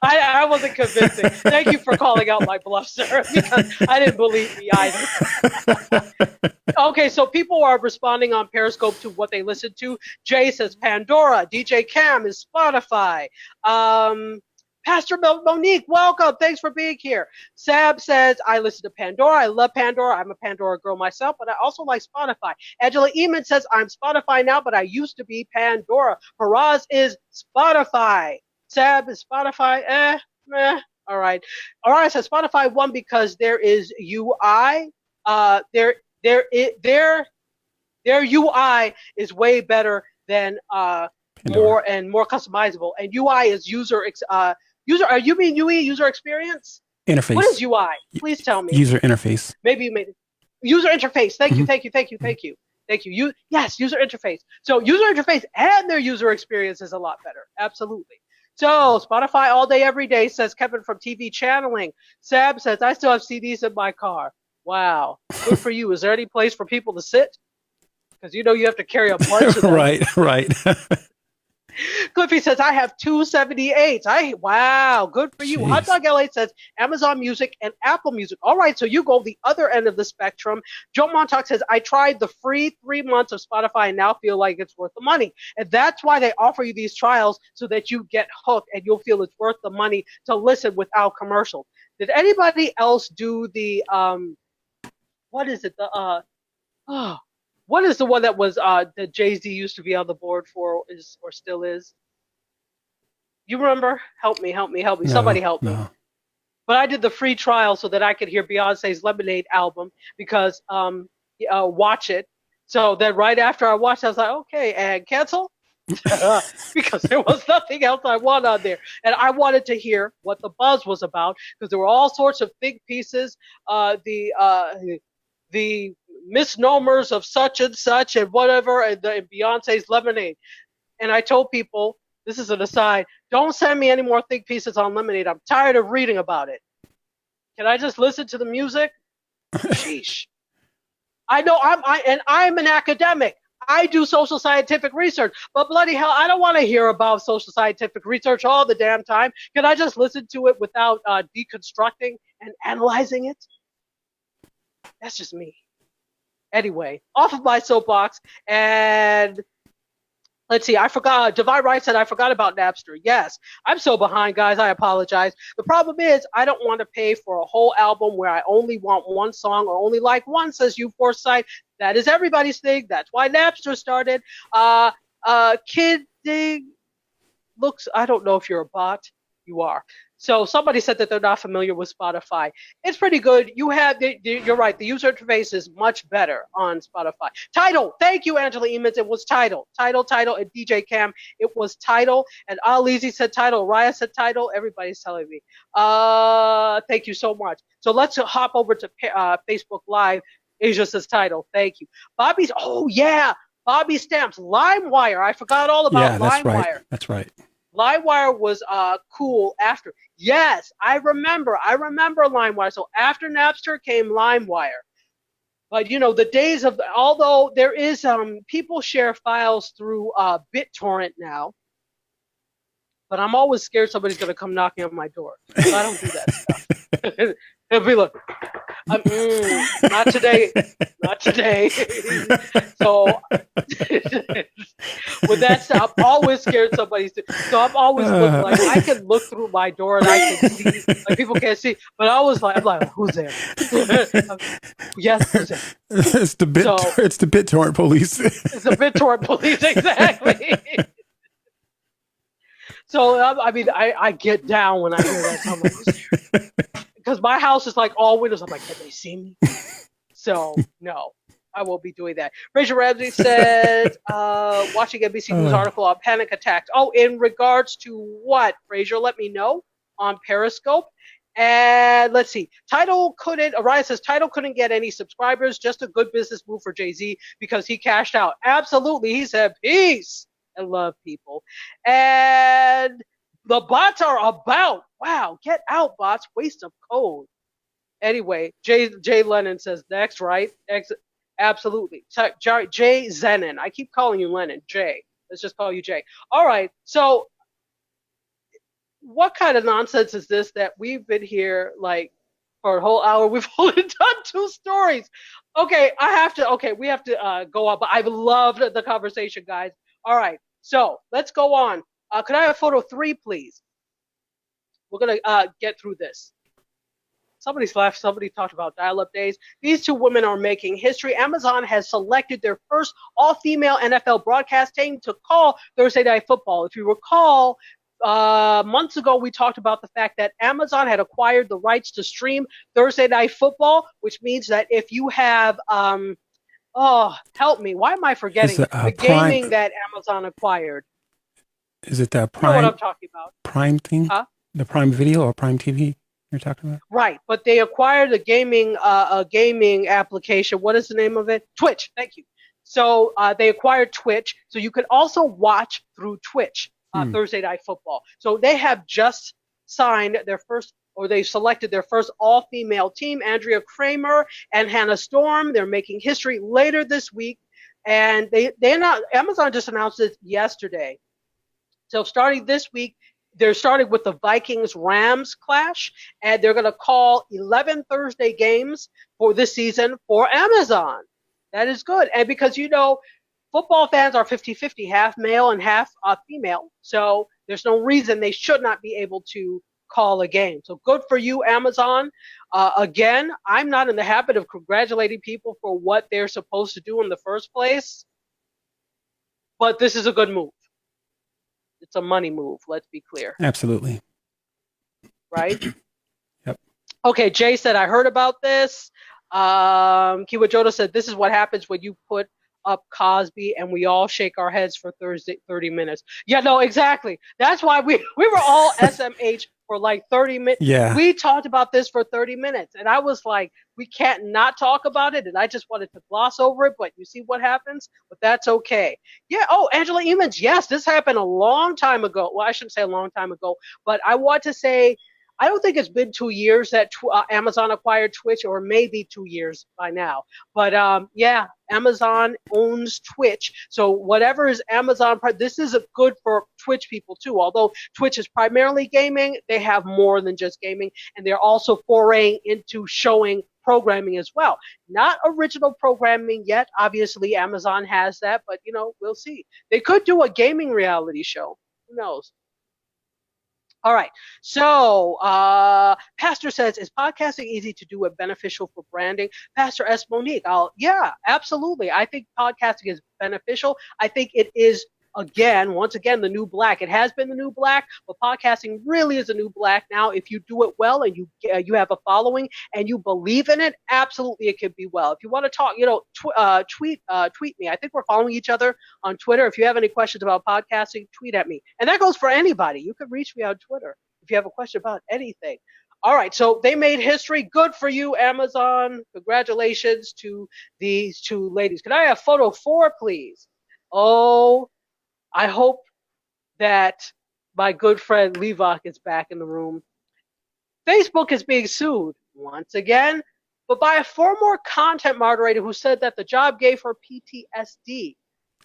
I wasn't convincing. Thank you for calling out my bluff, sir, because I didn't believe me either. Okay, so people are responding on Periscope to what they listened to. Jay says Pandora. DJ Cam is Spotify. Pastor Monique, welcome. Thanks for being here. Sab says, I listen to Pandora. I love Pandora. I'm a Pandora girl myself, but I also like Spotify. Angela Eamon says, I'm Spotify now, but I used to be Pandora. Faraz is Spotify. Sab is Spotify. All right. Aurora says Spotify won because there is UI. Their UI is way better than more customizable. And UI is user. You mean UE, user experience? What is Interface. UI? Please tell me. User interface. Maybe you made it. User interface. Thank you, Mhm. thank you, thank you, thank you. Thank you. Yes, user interface. So user interface and their user experience is a lot better. Absolutely. So Spotify all day, every day, says Kevin from TV channeling. Sam says, I still have CDs in my car. Wow. Good for you. Is there any place for people to sit? Because you know you have to carry a bunch of them. Right. Cliffy says, I have 278. Wow, good for you. Hot Jeez. Dog LA says Amazon Music and Apple Music. All right, so you go the other end of the spectrum. Joe Montauk says, I tried the free 3 months of Spotify and now feel like it's worth the money. And that's why they offer you these trials so that you get hooked and you'll feel it's worth the money to listen without commercials. Did anybody else do the what is it? Oh, what is the one that was that Jay-Z used to be on the board for is or still is? You remember? Help me. Somebody help me. No. But I did the free trial so that I could hear Beyonce's Lemonade album because watch it. So then right after I watched, I was like, okay, and cancel because there was nothing else I want on there, and I wanted to hear what the buzz was about because there were all sorts of think pieces, the misnomers of such and such and whatever, and Beyonce's Lemonade. And I told people, this is an aside, don't send me any more think pieces on Lemonade. I'm tired of reading about it. Can I just listen to the music? Sheesh. I know I'm an academic. I do social scientific research, but bloody hell, I don't want to hear about social scientific research all the damn time. Can I just listen to it without deconstructing and analyzing it? That's just me. Anyway, off of my soapbox, and let's see, I forgot, Divine Right said I forgot about Napster. Yes, I'm so behind, guys, I apologize. The problem is I don't want to pay for a whole album where I only want one song or only like one, says you Foresight. That is everybody's thing. That's why Napster started. Kid Dig looks, I don't know if you're a bot. You are. So somebody said that they're not familiar with Spotify. It's pretty good. You have, you're right, the user interface is much better on Spotify. Tidal, thank you, Angela Emons. It was Tidal, and DJ Cam. It was Tidal, and Alizi said Tidal, Raya said Tidal. Everybody's telling me. Thank you so much. So let's hop over to Facebook Live. Asia says Tidal. Thank you. Bobby's, oh yeah, Bobby Stamps, LimeWire. I forgot all about LimeWire. That's right. LimeWire was cool after. Yes, I remember LimeWire. So after Napster came LimeWire. But you know, the days of, although there is people share files through BitTorrent now, but I'm always scared somebody's gonna come knocking on my door. So I don't do that stuff. It'll be like, not today, not today. So with that stuff, I'm always scared somebody's. So I'm always looking, like I can look through my door and I can see, like people can't see, but I was like, I'm like, who's there? Yes, who's there? It's the BitTorrent police. It's the BitTorrent police, exactly. So I mean, I get down when I hear that. So I'm like, who's there? Because my house is like all windows. I'm like, can they see me? So no, I won't be doing that. Fraser Ramsey said, watching NBC News article on panic attacks. Oh, in regards to what, Fraser? Let me know on Periscope. And let's see. Araya says Tidal couldn't get any subscribers. Just a good business move for Jay-Z because he cashed out. Absolutely. He said, peace and love, people. And the bots are about. Wow, get out, bots. Waste of code. Anyway, Jay Lennon says next, right? Absolutely. Jay Zenon. I keep calling you Lennon. Jay. Let's just call you Jay. All right. So what kind of nonsense is this that we've been here like for a whole hour? We've only done 2 stories. Okay, we have to go on. But I've loved the conversation, guys. All right. So let's go on. Could I have photo 3, please? We're going to get through this. Somebody's left. Somebody talked about dial-up days. These 2 women are making history. Amazon has selected their first all-female NFL broadcast team to call Thursday Night Football. If you recall, months ago, we talked about the fact that Amazon had acquired the rights to stream Thursday Night Football, which means that if you have help me. Why am I forgetting the gaming that Amazon acquired? Is it that Prime? You know what I'm talking about. Prime thing? Huh? The Prime Video or Prime TV? you're talking about? Right, but they acquired a gaming application. What is the name of it? Twitch. Thank you. So they acquired Twitch, so you can also watch through Twitch Thursday Night Football. So they have just signed their first, or they selected their first all-female team, Andrea Kramer and Hannah Storm. They're making history later this week, and Amazon just announced it yesterday. So starting this week, they're starting with the Vikings-Rams clash, and they're going to call 11 Thursday games for this season for Amazon. That is good. And because, football fans are 50-50, half male and half female. So there's no reason they should not be able to call a game. So good for you, Amazon. Again, I'm not in the habit of congratulating people for what they're supposed to do in the first place, but this is a good move. It's a money move, let's be clear. Absolutely. Right? Yep. Okay, Jay said, I heard about this. Kiwa Jodo said, this is what happens when you put up Cosby and we all shake our heads for 30 minutes. Yeah, no, exactly. That's why we were all SMH for like 30 minutes. Yeah. We talked about this for 30 minutes. And I was like, we can't not talk about it. And I just wanted to gloss over it. But you see what happens? But that's okay. Yeah. Oh, Angela Emmons. Yes, this happened a long time ago. Well, I shouldn't say a long time ago. But I want to say, I don't think it's been 2 years that Amazon acquired Twitch, or maybe 2 years by now. But yeah, Amazon owns Twitch. So whatever is Amazon, this is good for Twitch people too. Although Twitch is primarily gaming, they have more than just gaming. And they're also foraying into showing programming as well. Not original programming yet. Obviously, Amazon has that, but we'll see. They could do a gaming reality show. Who knows? All right. So, Pastor says, is podcasting easy to do and beneficial for branding? Pastor S. Monique, yeah, absolutely. I think podcasting is beneficial. I think it is, once again, the new black. It has been the new black, but podcasting really is a new black now. If you do it well and you have a following and you believe in it, absolutely it can be well. If you want to talk, tweet me. I think we're following each other on Twitter. If you have any questions about podcasting, tweet at me. And that goes for anybody. You can reach me on Twitter if you have a question about anything. All right, so they made history. Good for you, Amazon. Congratulations to these two ladies. Can I have photo 4, please? Oh, I hope that my good friend Levok is back in the room. Facebook is being sued once again, but by a former content moderator who said that the job gave her PTSD.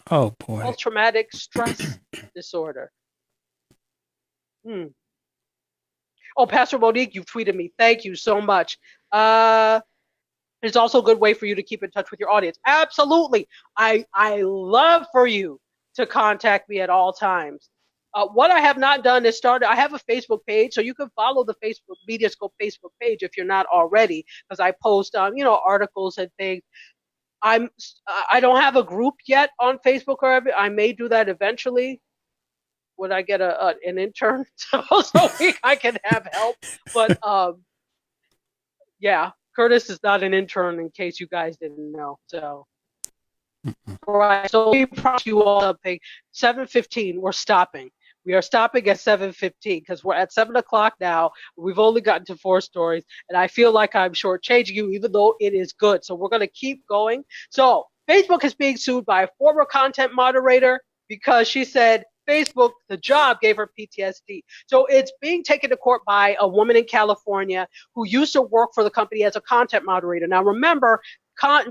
Oh, boy. Post-traumatic stress disorder. Oh, Pastor Monique, you've tweeted me. Thank you so much. It's also a good way for you to keep in touch with your audience. Absolutely. I love for you to contact me at all times. What I have not done is I have a Facebook page, so you can follow the MediaScope Facebook page if you're not already, because I post, articles and things. I don't have a group yet on Facebook, or I may do that eventually. Would I get an intern so I can have help? But yeah, Curtis is not an intern, in case you guys didn't know. So. All right, so we promise you all something. 7:15, we're stopping. We are stopping at 7:15 because we're at 7 o'clock now. We've only gotten to 4 stories, and I feel like I'm shortchanging you, even though it is good. So we're going to keep going. So Facebook is being sued by a former content moderator because she said Facebook, the job gave her PTSD. So it's being taken to court by a woman in California who used to work for the company as a content moderator. Now, remember,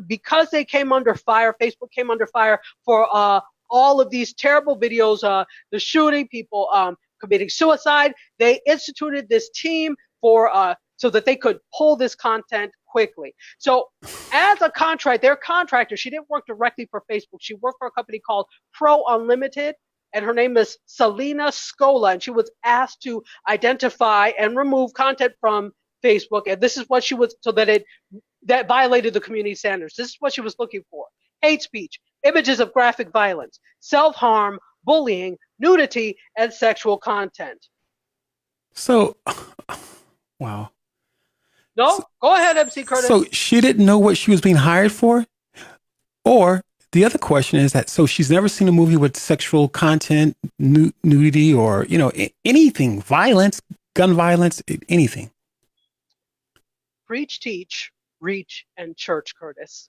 because they came under fire, Facebook came under fire for all of these terrible videos, the shooting, people committing suicide. They instituted this team so that they could pull this content quickly. So as their contractor, she didn't work directly for Facebook. She worked for a company called Pro Unlimited, and her name is Selena Scola, and she was asked to identify and remove content from Facebook, and this is what she was, so that violated the community standards. This is what she was looking for: hate speech, images of graphic violence, self-harm, bullying, nudity, and sexual content. So, wow. No, go ahead, MC Curtis. So she didn't know what she was being hired for? Or the other question is that, so she's never seen a movie with sexual content, nudity, or, anything, violence, gun violence, anything. Preach, teach, reach, and church, Curtis.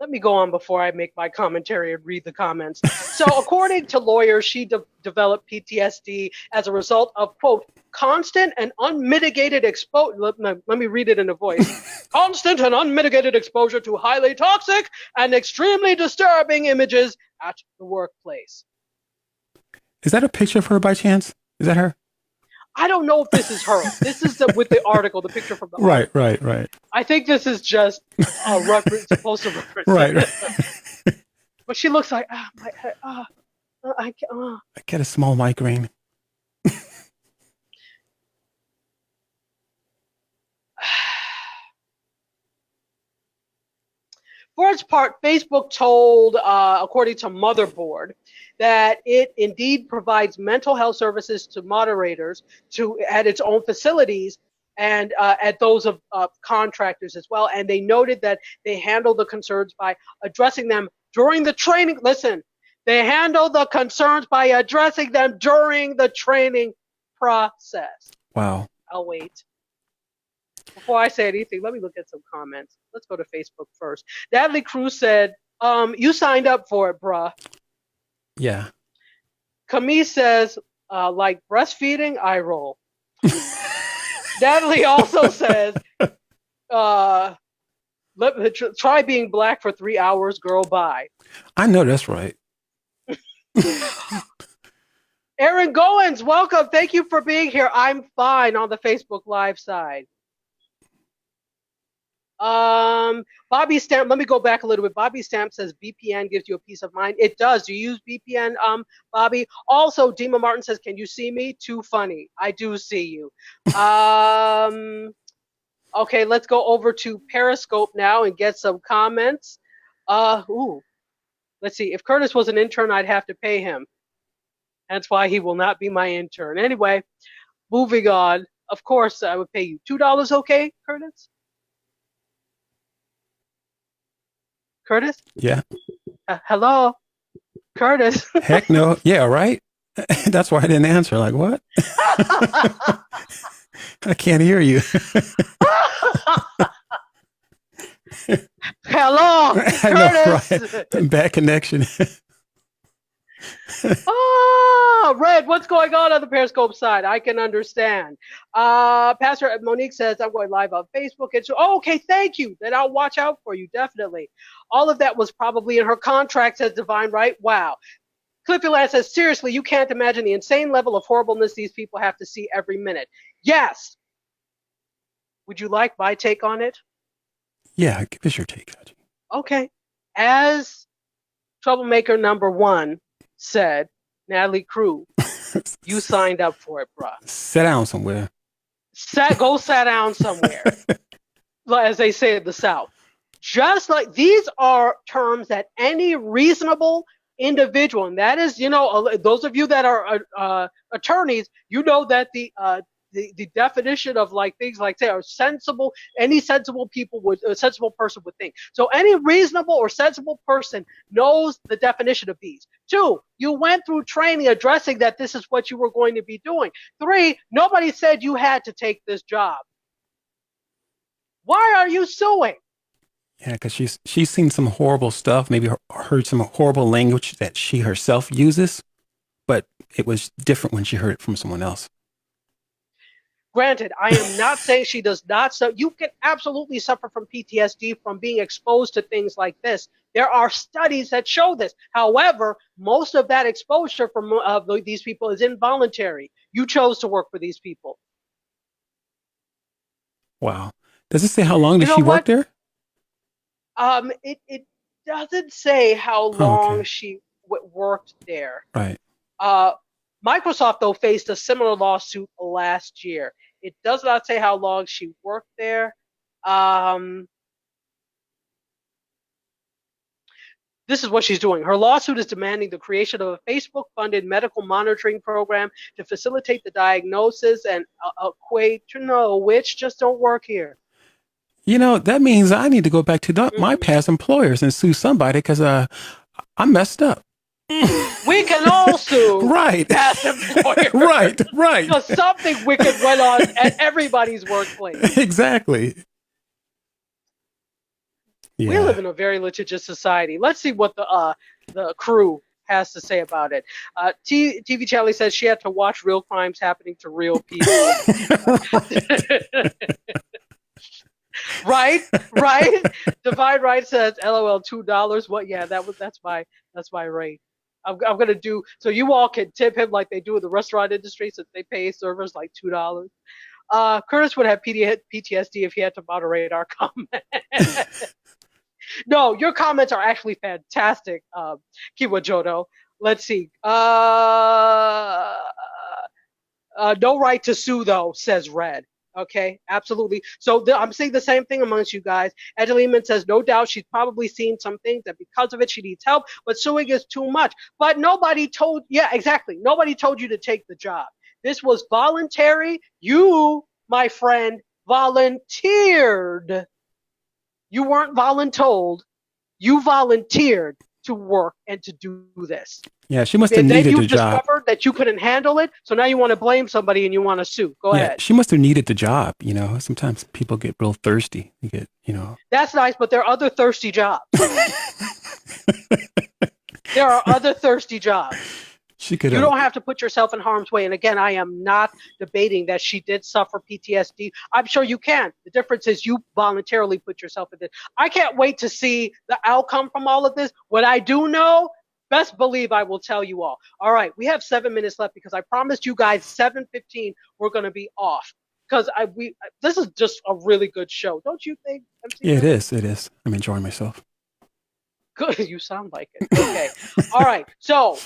Let me go on before I make my commentary and read the comments. So, according to lawyers, she developed PTSD as a result of, quote, constant and unmitigated exposure. Let me read it in a voice. Constant and unmitigated exposure to highly toxic and extremely disturbing images at the workplace. Is that a picture of her by chance? Is that her? I don't know if this is her. This is with the article, the picture from the article. Right. I think this is just a reference, supposed to reference. Right. But she looks like, my head, I get a small migraine. For its part, Facebook told, according to Motherboard, that it indeed provides mental health services to moderators at its own facilities and at those of contractors as well. And they noted that they handle the concerns by addressing them during the training. Listen, they handle the concerns by addressing them during the training process. Wow. I'll wait. Before I say anything, let me look at some comments. Let's go to Facebook first. Natalie Cruz said, you signed up for it, bruh. Yeah. Camille says, like breastfeeding, I roll. Natalie also says, try being black for 3 hours, girl, bye. I know that's right. Aaron Goins, welcome. Thank you for being here. I'm fine on the Facebook Live side. Bobby Stamp, let me go back a little bit. Bobby Stamp says VPN gives you a peace of mind. It does. Do you use VPN, Bobby? Also, Dima Martin says, can you see me? Too funny. I do see you. Okay, let's go over to Periscope now and get some comments. Let's see. If Curtis was an intern, I'd have to pay him. That's why he will not be my intern. Anyway, moving on. Of course, I would pay you $2, okay, Curtis? Curtis? Yeah. Hello? Curtis? Heck no. Yeah, right? That's why I didn't answer. Like, what? I can't hear you. Hello, Curtis. I know, right? Bad connection. Red, what's going on the Periscope side? I can understand. Pastor Monique says, I'm going live on Facebook. And so, okay, thank you. Then I'll watch out for you, definitely. All of that was probably in her contract, says Divine Right. Wow. Cliffy Land says, seriously, you can't imagine the insane level of horribleness these people have to see every minute. Yes. Would you like my take on it? Yeah, give us your take, Haji. Okay. As troublemaker number one said, Natalie Cruz, you signed up for it, bruh. Sit down somewhere. Go sit down somewhere. As they say in the South. Just like these are terms that any reasonable individual, and that is, those of you that are attorneys, you know that the definition of like things like say are sensible, any sensible person would think. So any reasonable or sensible person knows the definition of these. 2, you went through training addressing that this is what you were going to be doing. 3, nobody said you had to take this job. Why are you suing? Yeah, because she's seen some horrible stuff, maybe heard some horrible language that she herself uses, but it was different when she heard it from someone else. Granted, I am not saying she does not. So you can absolutely suffer from PTSD from being exposed to things like this. There are studies that show this. However, most of that exposure from these people is involuntary. You chose to work for these people. Wow. Does it say how long did she work there? It doesn't say how long she worked there. Right. Microsoft, though, faced a similar lawsuit last year. It does not say how long she worked there. This is what she's doing. Her lawsuit is demanding the creation of a Facebook-funded medical monitoring program to facilitate the diagnosis and equate to know which just don't work here. That means I need to go back to my past employers and sue somebody because I messed up. We can all sue past employers. Right. Because something wicked went on at everybody's workplace. Exactly. We live Yeah. in a very litigious society. Let's see what the crew has to say about it. TV Charlie says she had to watch real crimes happening to real people. Right, right. Divine Right says, "LOL, $2." What? Yeah, that's my rate. I'm gonna do so. You all can tip him like they do in the restaurant industry, since they pay servers like $2. Curtis would have PTSD if he had to moderate our comment. No, your comments are actually fantastic, Kiwa Jodo. Let's see. No right to sue, though, says Red. Okay, absolutely. So I'm saying the same thing amongst you guys. Angelina says, no doubt she's probably seen some things that because of it she needs help, but suing is too much. But nobody told, yeah, exactly. Nobody told you to take the job. This was voluntary. You, my friend, volunteered. You weren't voluntold. You volunteered to work and to do this. Yeah, she must have And then needed you the job. discovered that you couldn't handle it, so now you want to blame somebody and you want to sue. Go Yeah, ahead. she must have needed the job. Sometimes people get real thirsty. You get. That's nice, but there are other thirsty jobs. There are other thirsty jobs. She could. You don't have to put yourself in harm's way. And again, I am not debating that she did suffer PTSD. I'm sure you can. The difference is you voluntarily put yourself in this. I can't wait to see the outcome from all of this. What I do know, best believe I will tell you all. All right, we have 7 minutes left because I promised you guys 7:15 we're going to be off. Because this is just a really good show. Don't you think, MC? Yeah, it is. It is. I'm enjoying myself. Good. You sound like it. Okay. All right. So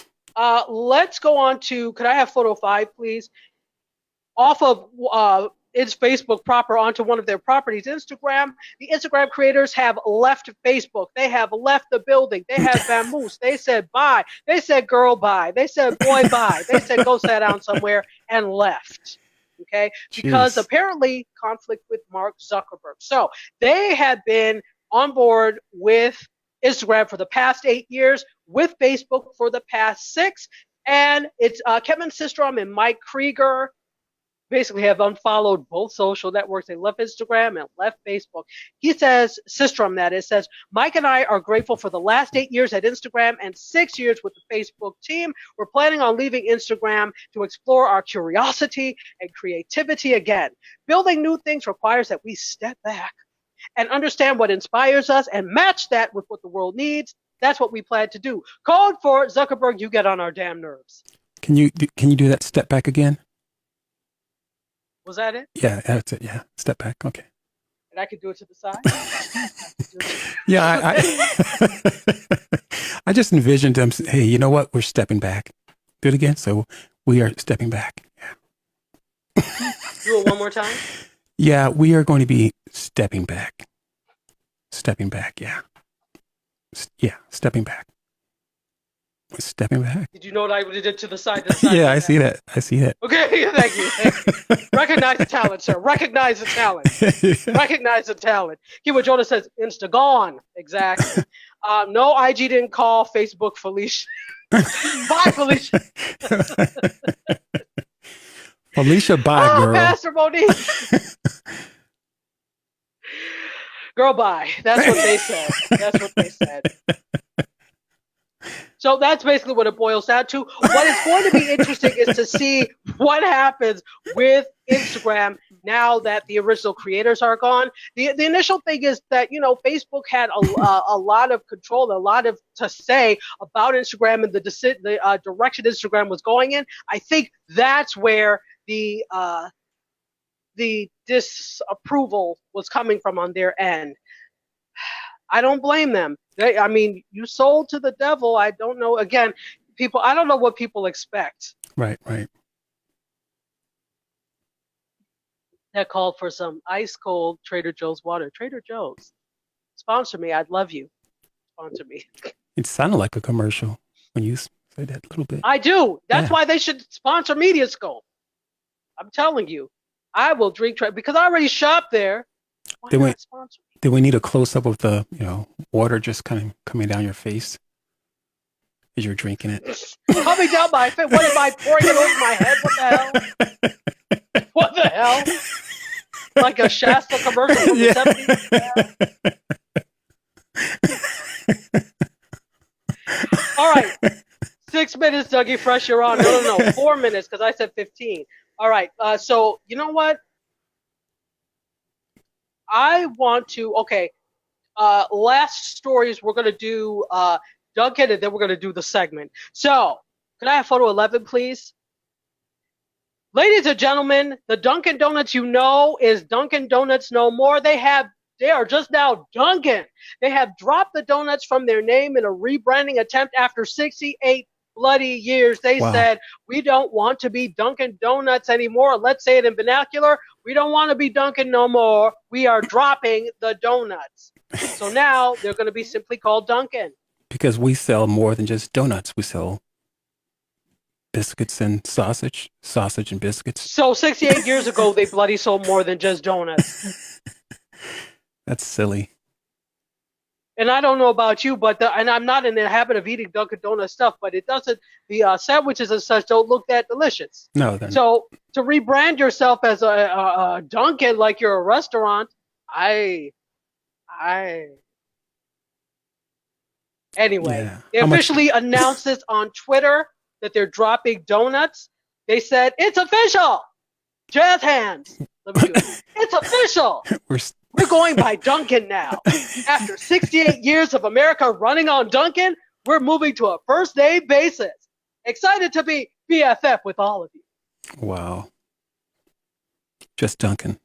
let's go on to, could I have photo 5, please? Off of its Facebook proper onto one of their properties, Instagram. The Instagram creators have left Facebook. They have left the building. They have vamoose. They said bye. They said girl bye. They said boy bye. They said go sit down somewhere and left. Okay? Because Jeez. apparently conflict with Mark Zuckerberg. So they have been on board with Instagram for the past 8 years, with Facebook for the past 6. And it's Kevin Systrom and Mike Krieger basically have unfollowed both social networks. They left Instagram and left Facebook. He says, Systrom that is, says, Mike and I are grateful for the last 8 years at Instagram and 6 years with the Facebook team. We're planning on leaving Instagram to explore our curiosity and creativity again. Building new things requires that we step back and understand what inspires us and match that with what the world needs. That's what we plan to do. Code for Zuckerberg, you get on our damn nerves. Can you do that step back again? Was that it? Yeah, that's it. Yeah, step back. Okay. And I could do it to the side? Yeah, I just envisioned them. Hey, you know what? We're stepping back. Do it again. So we are stepping back. Do it one more time. Yeah, we are going to be stepping back. Stepping back. Yeah. Yeah, stepping back. Stepping back. Did you know what I did to the side? Yeah, I see that. I see that. Okay, thank you. Recognize the talent, sir. Recognize the talent. Recognize the talent. Kiwa Jonah says, Insta gone. Exactly. No, IG didn't call Facebook Felicia. Bye, Felicia. Felicia, bye, girl. Pastor Monique. Girl, bye. That's what they said. That's what they said. So that's basically what it boils down to. What is going to be interesting is to see what happens with Instagram now that the original creators are gone. The initial thing is that, Facebook had a lot of control, a lot of to say about Instagram and the direction Instagram was going in. I think that's where the disapproval was coming from on their end. I don't blame them. You sold to the devil. I don't know. Again, I don't know what people expect. Right, right. That called for some ice cold Trader Joe's water. Trader Joe's, sponsor me. I'd love you. Sponsor me. It sounded like a commercial when you said that a little bit. I do. That's why they should sponsor MediaScope. I'm telling you, I will drink because I already shop there. Why not sponsor me? Did we need a close up of the water just kind of coming down your face as you're drinking it? Coming down my face. What am I pouring it over my head? What the hell? What the hell? Like a Shasta commercial from the 70s? 6 minutes, Dougie Fresh, you're on. No. 4 minutes, because I said 15. All right. So you know what? I want to. Okay. Last stories. We're gonna do Duncan, and then we're gonna do the segment. So, can I have photo 11, please? Ladies and gentlemen, the Dunkin' Donuts you know is Dunkin' Donuts no more. They are just now Dunkin'. They have dropped the donuts from their name in a rebranding attempt after 68 bloody years. They Wow. said, we don't want to be Dunkin' Donuts anymore. Let's say it in vernacular. We don't want to be Dunkin' no more. We are dropping the donuts. So now they're going to be simply called Dunkin'. Because we sell more than just donuts. We sell biscuits and sausage and biscuits. So 68 years ago, they bloody sold more than just donuts. That's silly. And I don't know about you, but and I'm not in the habit of eating Dunkin' Donuts stuff, but it doesn't. The sandwiches and such don't look that delicious. No. So to rebrand yourself as a Dunkin' like you're a restaurant, anyway, Yeah. they officially announced this on Twitter that they're dropping donuts. They said it's official. Jazz hands. Let me do it. It's official. We're going by Dunkin' now. After 68 years of America running on Dunkin', we're moving to a first name basis. Excited to be BFF with all of you. Wow. Just Dunkin'.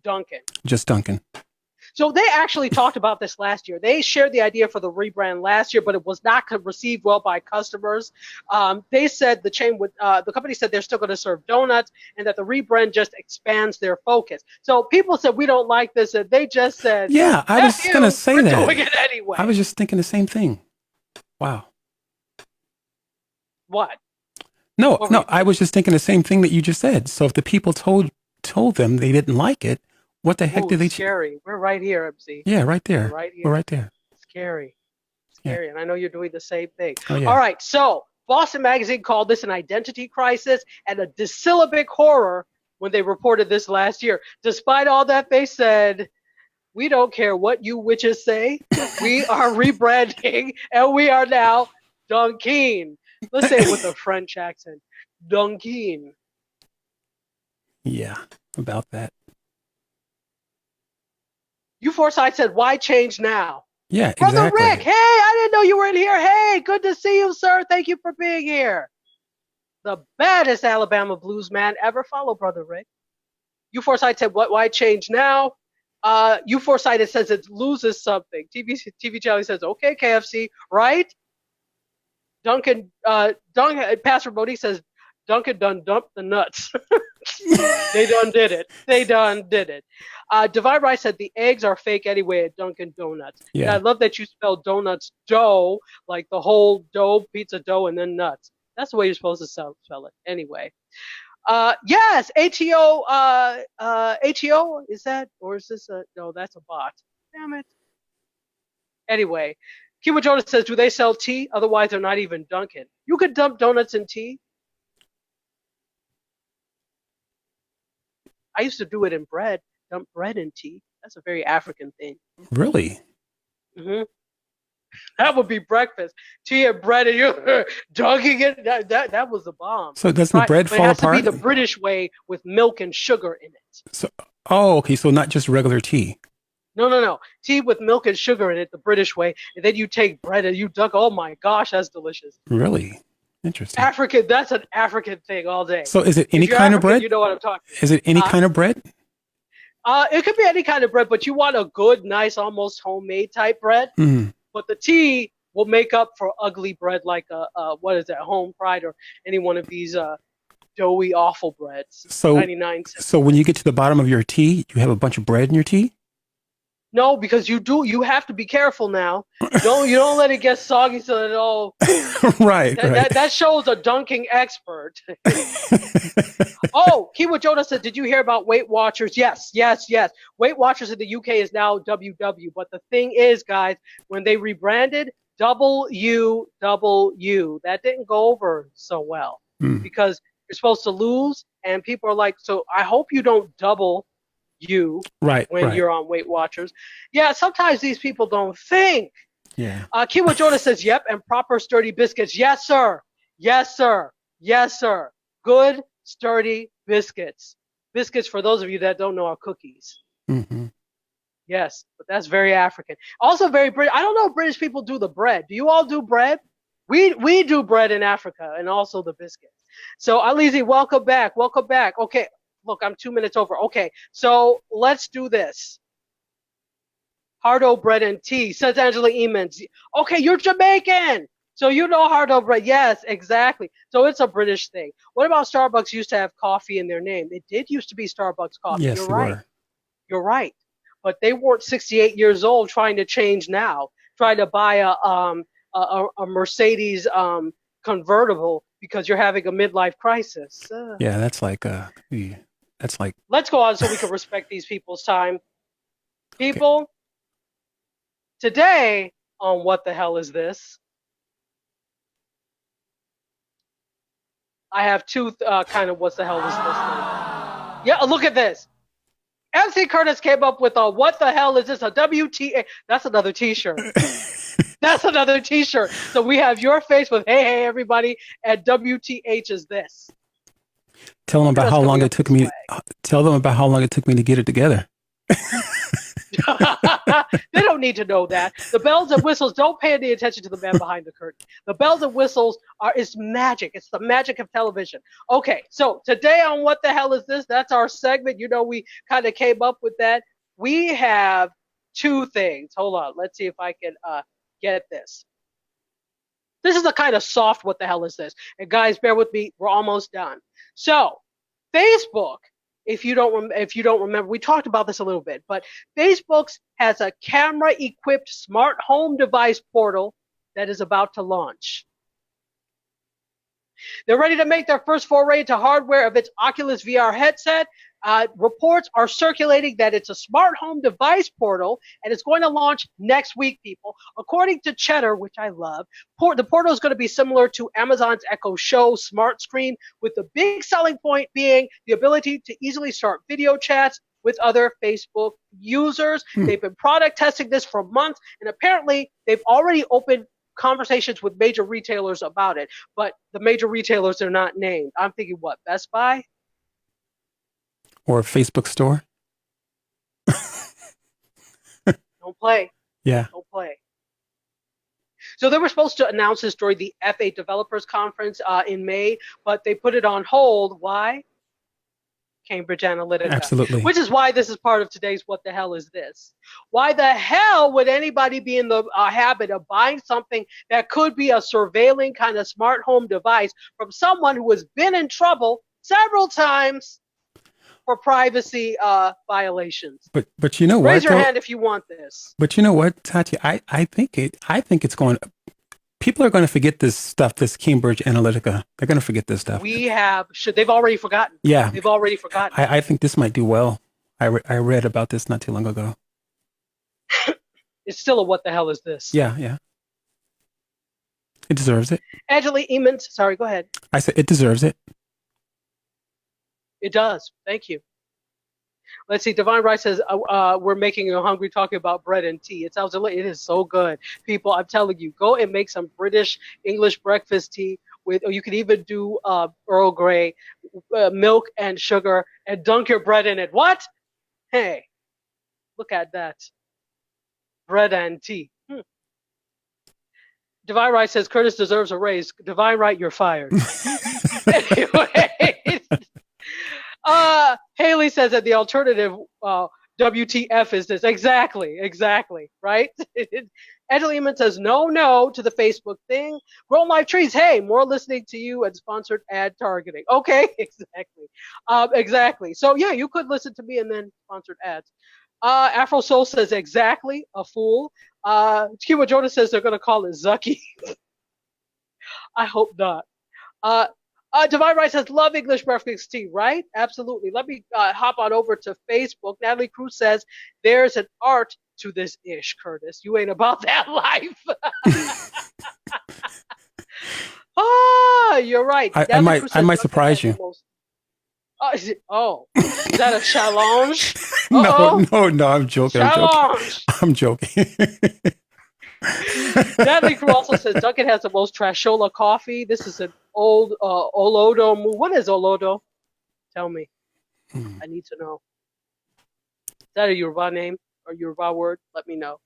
Dunkin'. Just Dunkin'. So they actually talked about this last year. They shared the idea for the rebrand last year, but it was not received well by customers. They said the company said they're still going to serve donuts and that the rebrand just expands their focus. So people said, we don't like this. And they just said, yeah, I was going to say that. Doing it anyway. I was just thinking the same thing. Wow. What? No, I was just thinking the same thing that you just said. So if the people told them they didn't like it, what the heck did they? Scary. We're right here, MC. Yeah, right there. We're right here. We're right there. Scary. Yeah. And I know you're doing the same thing. Oh, yeah. All right. So Boston Magazine called this an identity crisis and a dissyllabic horror when they reported this last year. Despite all that, they said, we don't care what you witches say. We are rebranding, and we are now Dunkin'. Let's say it with a French accent. Dunkin'. Yeah, about that. You Forsyth said, why change now? Yeah, Brother exactly. Rick, hey, I didn't know you were in here. Hey, good to see you, sir. Thank you for being here. The baddest Alabama blues man ever. Follow Brother Rick. You Forsyth said, why change now? You Forsyth, it says it loses something. TV Charlie says, okay, KFC, right? Duncan, Pastor Bodie says, Duncan done dumped the nuts. They done did it. Divine Rice said the eggs are fake anyway at Dunkin' Donuts. Yeah. And I love that you spell donuts dough, like the whole dough, pizza dough, and then nuts. That's the way you're supposed to spell it. Anyway. Yes, ATO, ATO, is that, or is this no, that's a bot. Damn it. Anyway, Kiwa Jonas says, do they sell tea? Otherwise, they're not even Dunkin'. You could dump donuts in tea. I used to do it in bread, dump bread in tea. That's a very African thing. Really? Mm-hmm. That would be breakfast. Tea and bread, and you're dunking it. That was a bomb. So doesn't the bread fall apart? It has to be the British way with milk and sugar in it. So, okay. So not just regular tea. No. Tea with milk and sugar in it, the British way. And then you take bread and you dunk. Oh my gosh, that's delicious. Really? Interesting. African, that's an African thing all day. So is it any kind of bread? You know what I'm talking about. Is it any kind of bread? It could be any kind of bread, but you want a good, nice, almost homemade type bread. Mm. But the tea will make up for ugly bread like what is that, Home Pride or any one of these doughy, awful breads. So 99 cents. So when you get to the bottom of your tea, you have a bunch of bread in your tea? No, because you have to be careful now. You don't let it get soggy so that it all right. That shows a dunking expert. Oh, Kiwa Joda said, did you hear about Weight Watchers? Yes. Weight Watchers in the UK is now WW. But the thing is, guys, when they rebranded WW, that didn't go over so well because you're supposed to lose, and people are like, so I hope you don't double you when you're on Weight Watchers. Yeah, sometimes these people don't think. Yeah. Kiwa Jonas says, yep, and proper sturdy biscuits. Yes, sir. Yes, sir. Yes, sir. Good, sturdy biscuits. Biscuits, for those of you that don't know, are cookies. Mm-hmm. Yes, but that's very African. Also very British. I don't know if British people do the bread. Do you all do bread? We do bread in Africa and also the biscuits. So Alizi, welcome back. Welcome back. Okay, look, I'm 2 minutes over. Okay, so let's do this. Hardo bread and tea, says Angela Emons. Okay, you're Jamaican. So you know Hardo bread. Yes, exactly. So it's a British thing. What about Starbucks used to have coffee in their name? It did used to be Starbucks coffee. Yes, You're they right. were. You're right. But they weren't 68 years old trying to change now, trying to buy a Mercedes convertible because you're having a midlife crisis. Yeah, that's like Let's go on so we can respect these people's time. okay. People, today on What the Hell Is This? I have two kind of What the Hell Is This thing. Yeah, look at this. MC Curtis came up with a What the Hell Is This? A WTA. That's another t-shirt. That's another t-shirt. So we have your face with hey everybody, and WTH is this. Tell them about how long it took me. Tell them about how long it took me to get it together. They don't need to know that. The bells and whistles, don't pay any attention to the man behind the curtain. The bells and whistles it's magic. It's the magic of television. Okay, so today on What the Hell Is This? That's our segment. You know, we kind of came up with that. We have two things. Hold on. Let's see if I can get this. This is a kind of soft What the Hell Is This? And guys, bear with me. We're almost done. So, Facebook, if you don't remember, we talked about this a little bit, but Facebook has a camera-equipped smart home device portal that is about to launch. They're ready to make their first foray into hardware of its Oculus VR headset. Reports are circulating that it's a smart home device portal, and it's going to launch next week, people. According to Cheddar, which I love, the portal is going to be similar to Amazon's Echo Show smart screen, with the big selling point being the ability to easily start video chats with other Facebook users. They've been product testing this for months, and apparently they've already opened conversations with major retailers about it, but the major retailers are not named. I'm thinking, what, Best Buy? Or a Facebook store? Don't play. Yeah. Don't play. So they were supposed to announce this during the F8 Developers Conference in May, but they put it on hold. Why? Cambridge Analytica. Absolutely. Which is why this is part of today's What the Hell Is This? Why the hell would anybody be in the habit of buying something that could be a surveilling kind of smart home device from someone who has been in trouble several times for privacy violations? But you know what? Raise your hand if you want this. But you know what, Tati? I think it's going. People are going to forget this stuff. This Cambridge Analytica. They're going to forget this stuff. They've already forgotten. Yeah, they've already forgotten. I think this might do well. I read about this not too long ago. It's still a What the Hell Is This? Yeah. It deserves it. Angela Emons, sorry, go ahead. I said it deserves it. It does. Thank you. Let's see. Divine Rice says, we're making you hungry talking about bread and tea. It is so good. People, I'm telling you, go and make some British English breakfast tea or you can even do Earl Grey, milk and sugar, and dunk your bread in it. What? Hey, look at that. Bread and tea. Divine Right says, Curtis deserves a raise. Divine Right, you're fired. Anyway. Haley says that the alternative WTF is this. Exactly, right? Angela Eamon says no to the Facebook thing. Grown Life Trees, hey, more listening to you and sponsored ad targeting. Okay, exactly. So yeah, you could listen to me and then sponsored ads. Afro Soul says exactly, a fool. Kiwa Jonas says they're gonna call it Zucky. I hope not. Divine Rice says, love English breakfast tea, right? Absolutely. Let me hop on over to Facebook. Natalie Cruz says, there's an art to this ish, Curtis. You ain't about that life. You're right. I might surprise you. Is that a challenge? No, I'm joking. I'm joking. Natalie Crew also says Duncan has the most trashola coffee. This is an old Olodo move. What is Olodo? Tell me. I need to know. Is that a Yoruba name or Yoruba word? Let me know.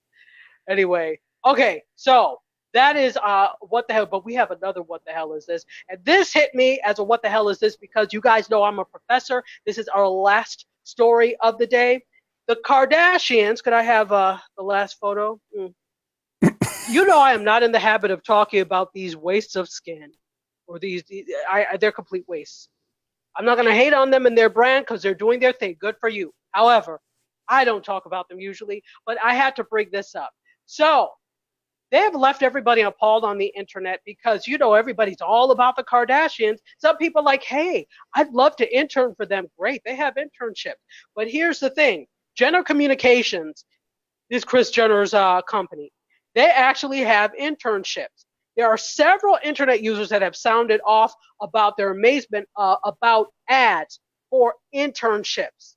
Anyway, okay, so that is what the hell, but we have another what the hell is this? And this hit me as a what the hell is this because you guys know I'm a professor. This is our last story of the day. The Kardashians, could I have the last photo? You know I am not in the habit of talking about these wastes of skin or they're complete wastes. I'm not going to hate on them and their brand because they're doing their thing. Good for you. However, I don't talk about them usually, but I had to bring this up. So they have left everybody appalled on the internet because, you know, everybody's all about the Kardashians. Some people are like, hey, I'd love to intern for them. Great, they have internships. But here's the thing. Jenner Communications is Kris Jenner's company. They actually have internships. There are several internet users that have sounded off about their amazement about ads for internships.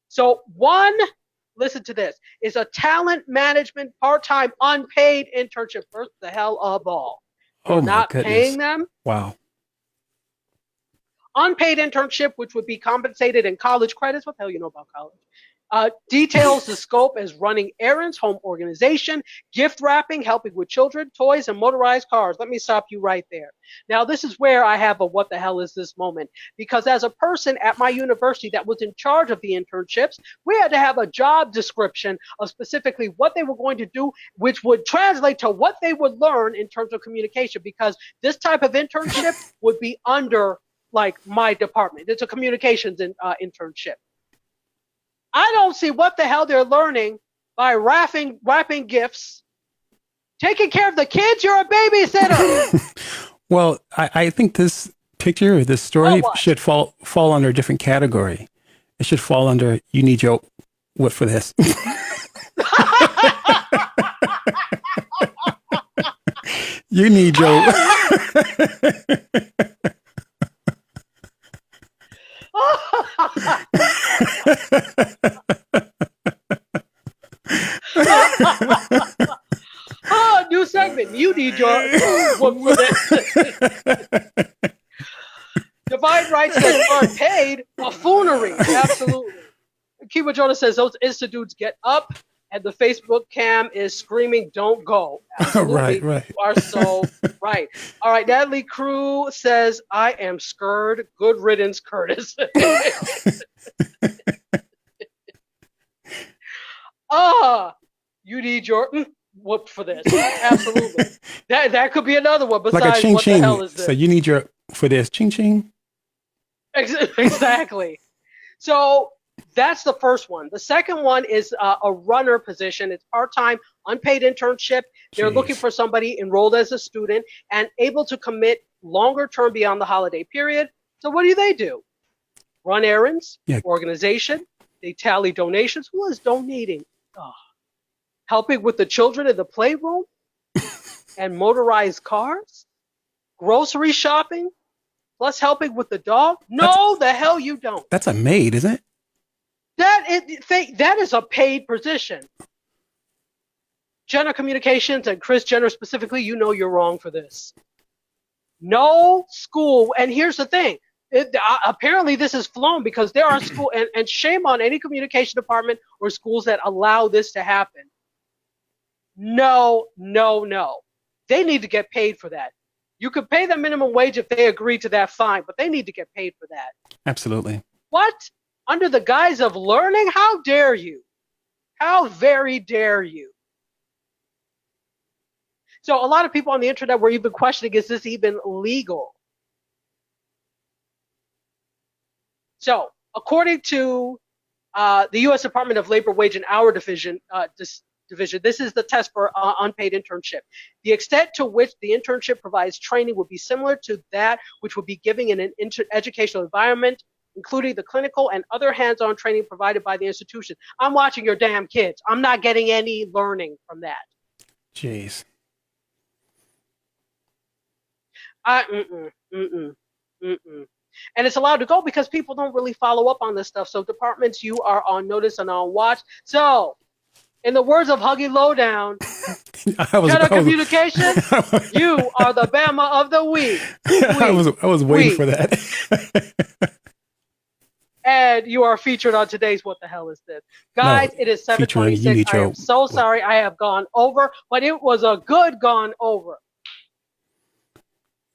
So one, listen to this, is a talent management part-time unpaid internship. First the hell of all. Oh my not goodness. paying them. Wow. Unpaid internship, which would be compensated in college credits. What the hell you know about college? Details the scope as running errands, home organization, gift wrapping, helping with children, toys, and motorized cars. Let me stop you right there. Now, this is where I have a what the hell is this moment. Because as a person at my university that was in charge of the internships, we had to have a job description of specifically what they were going to do, which would translate to what they would learn in terms of communication. Because this type of internship would be under like my department. It's a communications internship. I don't see what the hell they're learning by wrapping gifts. Taking care of the kids, you're a babysitter. Well, I think this picture or this story should fall under a different category. It should fall under you need your what for this. You need your New segment. You need your Divine rights that aren't paid, buffoonery. Absolutely. Kiva Jonas says those institutes get up and the Facebook cam is screaming, don't go. Absolutely. Right. You are so right. All right. Natalie Crew says, I am scared. Good riddance, Curtis. You need your whoop for this. Absolutely. That could be another one besides like a ching what ching. The hell is this? So you need your for this ching ching. Exactly. So that's the first one. The second one is a runner position. It's part-time, unpaid internship. They're looking for somebody enrolled as a student and able to commit longer term beyond the holiday period. So what do? Run errands, organization. They tally donations. Who is donating? Helping with the children in the playroom and motorized cars, grocery shopping, plus helping with the dog. No, the hell you don't. That's a maid, isn't it? That is a paid position. Jenner Communications and Kris Jenner specifically, you know you're wrong for this. No school, and here's the thing. Apparently this is flown because there are school, and shame on any communication department or schools that allow this to happen. No. They need to get paid for that. You could pay them minimum wage if they agree to that, fine, but they need to get paid for that. Absolutely. What? Under the guise of learning? How dare you? How very dare you? So a lot of people on the internet were even questioning, is this even legal? So according to the U.S. Department of Labor Wage and Hour Division, this is the test for unpaid internship. The extent to which the internship provides training would be similar to that which would be given in an educational environment, including the clinical and other hands-on training provided by the institution. I'm watching your damn kids. I'm not getting any learning from that. Jeez. And it's allowed to go because people don't really follow up on this stuff. So departments, you are on notice and on watch. So, in the words of Huggy Lowdown, Telecommunication, you are the Bama of the week. I was waiting for that. And you are featured on today's What the Hell Is This? Guys, it is 7:26. I am so sorry I have gone over, but it was a good gone over.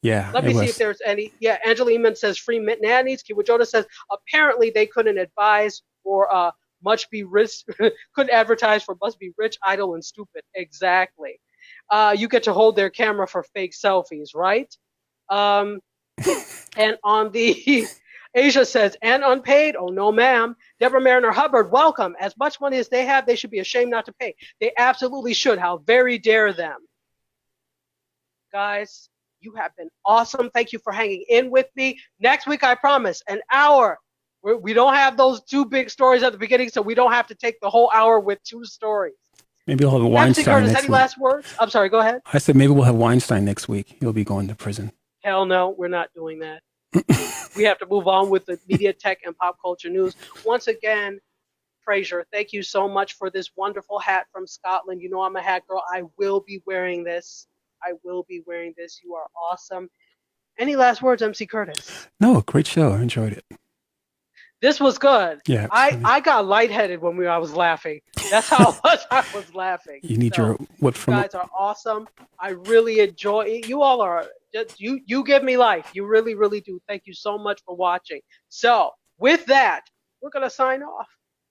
Yeah. Let me see if there's any. Yeah, Angela Eamon says free nannies. Kiwa Joda says apparently they couldn't advise for couldn't advertise for must be rich, idle, and stupid. Exactly. You get to hold their camera for fake selfies, right? And on the Asia says, and unpaid? Oh, no, ma'am. Deborah Mariner Hubbard, welcome. As much money as they have, they should be ashamed not to pay. They absolutely should. How very dare them. Guys, you have been awesome. Thank you for hanging in with me. Next week, I promise, an hour. We don't have those two big stories at the beginning, so we don't have to take the whole hour with two stories. Maybe we'll have Weinstein Curtis, next any week. last words? I'm sorry, go ahead. I said maybe we'll have Weinstein next week. He'll be going to prison. Hell no, we're not doing that. We have to move on with the media, tech, and pop culture news. Once again, Fraser, thank you so much for this wonderful hat from Scotland. You know I'm a hat girl. I will be wearing this. You are awesome. Any last words, MC Curtis? No, great show. I enjoyed it. This was good. Yeah. I got lightheaded when I was laughing. That's how much I was laughing. You need your what from? You guys are awesome. I really enjoy it. You all are. You give me life. You really, really do. Thank you so much for watching. So with that, we're going to sign off.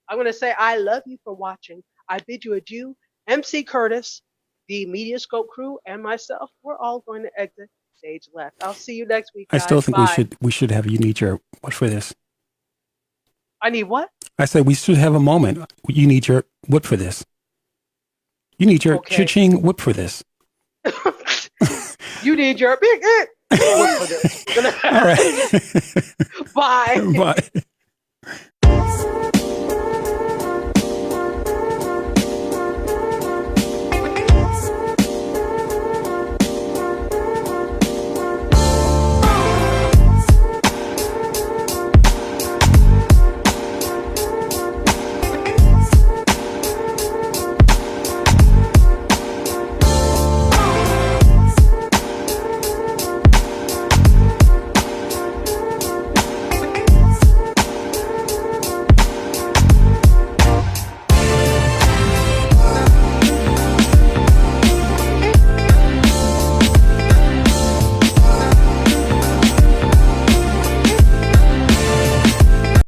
I'm going to say I love you for watching. I bid you adieu. MC Curtis, the MediaScope crew, and myself, we're all going to exit stage left. I'll see you next week, guys. I still think Bye. we should have you need your what for this. I need what? I said we should have a moment. You need your what for this. You need your cha-ching whip for this. You need your big whip for this. All right. Bye. Bye.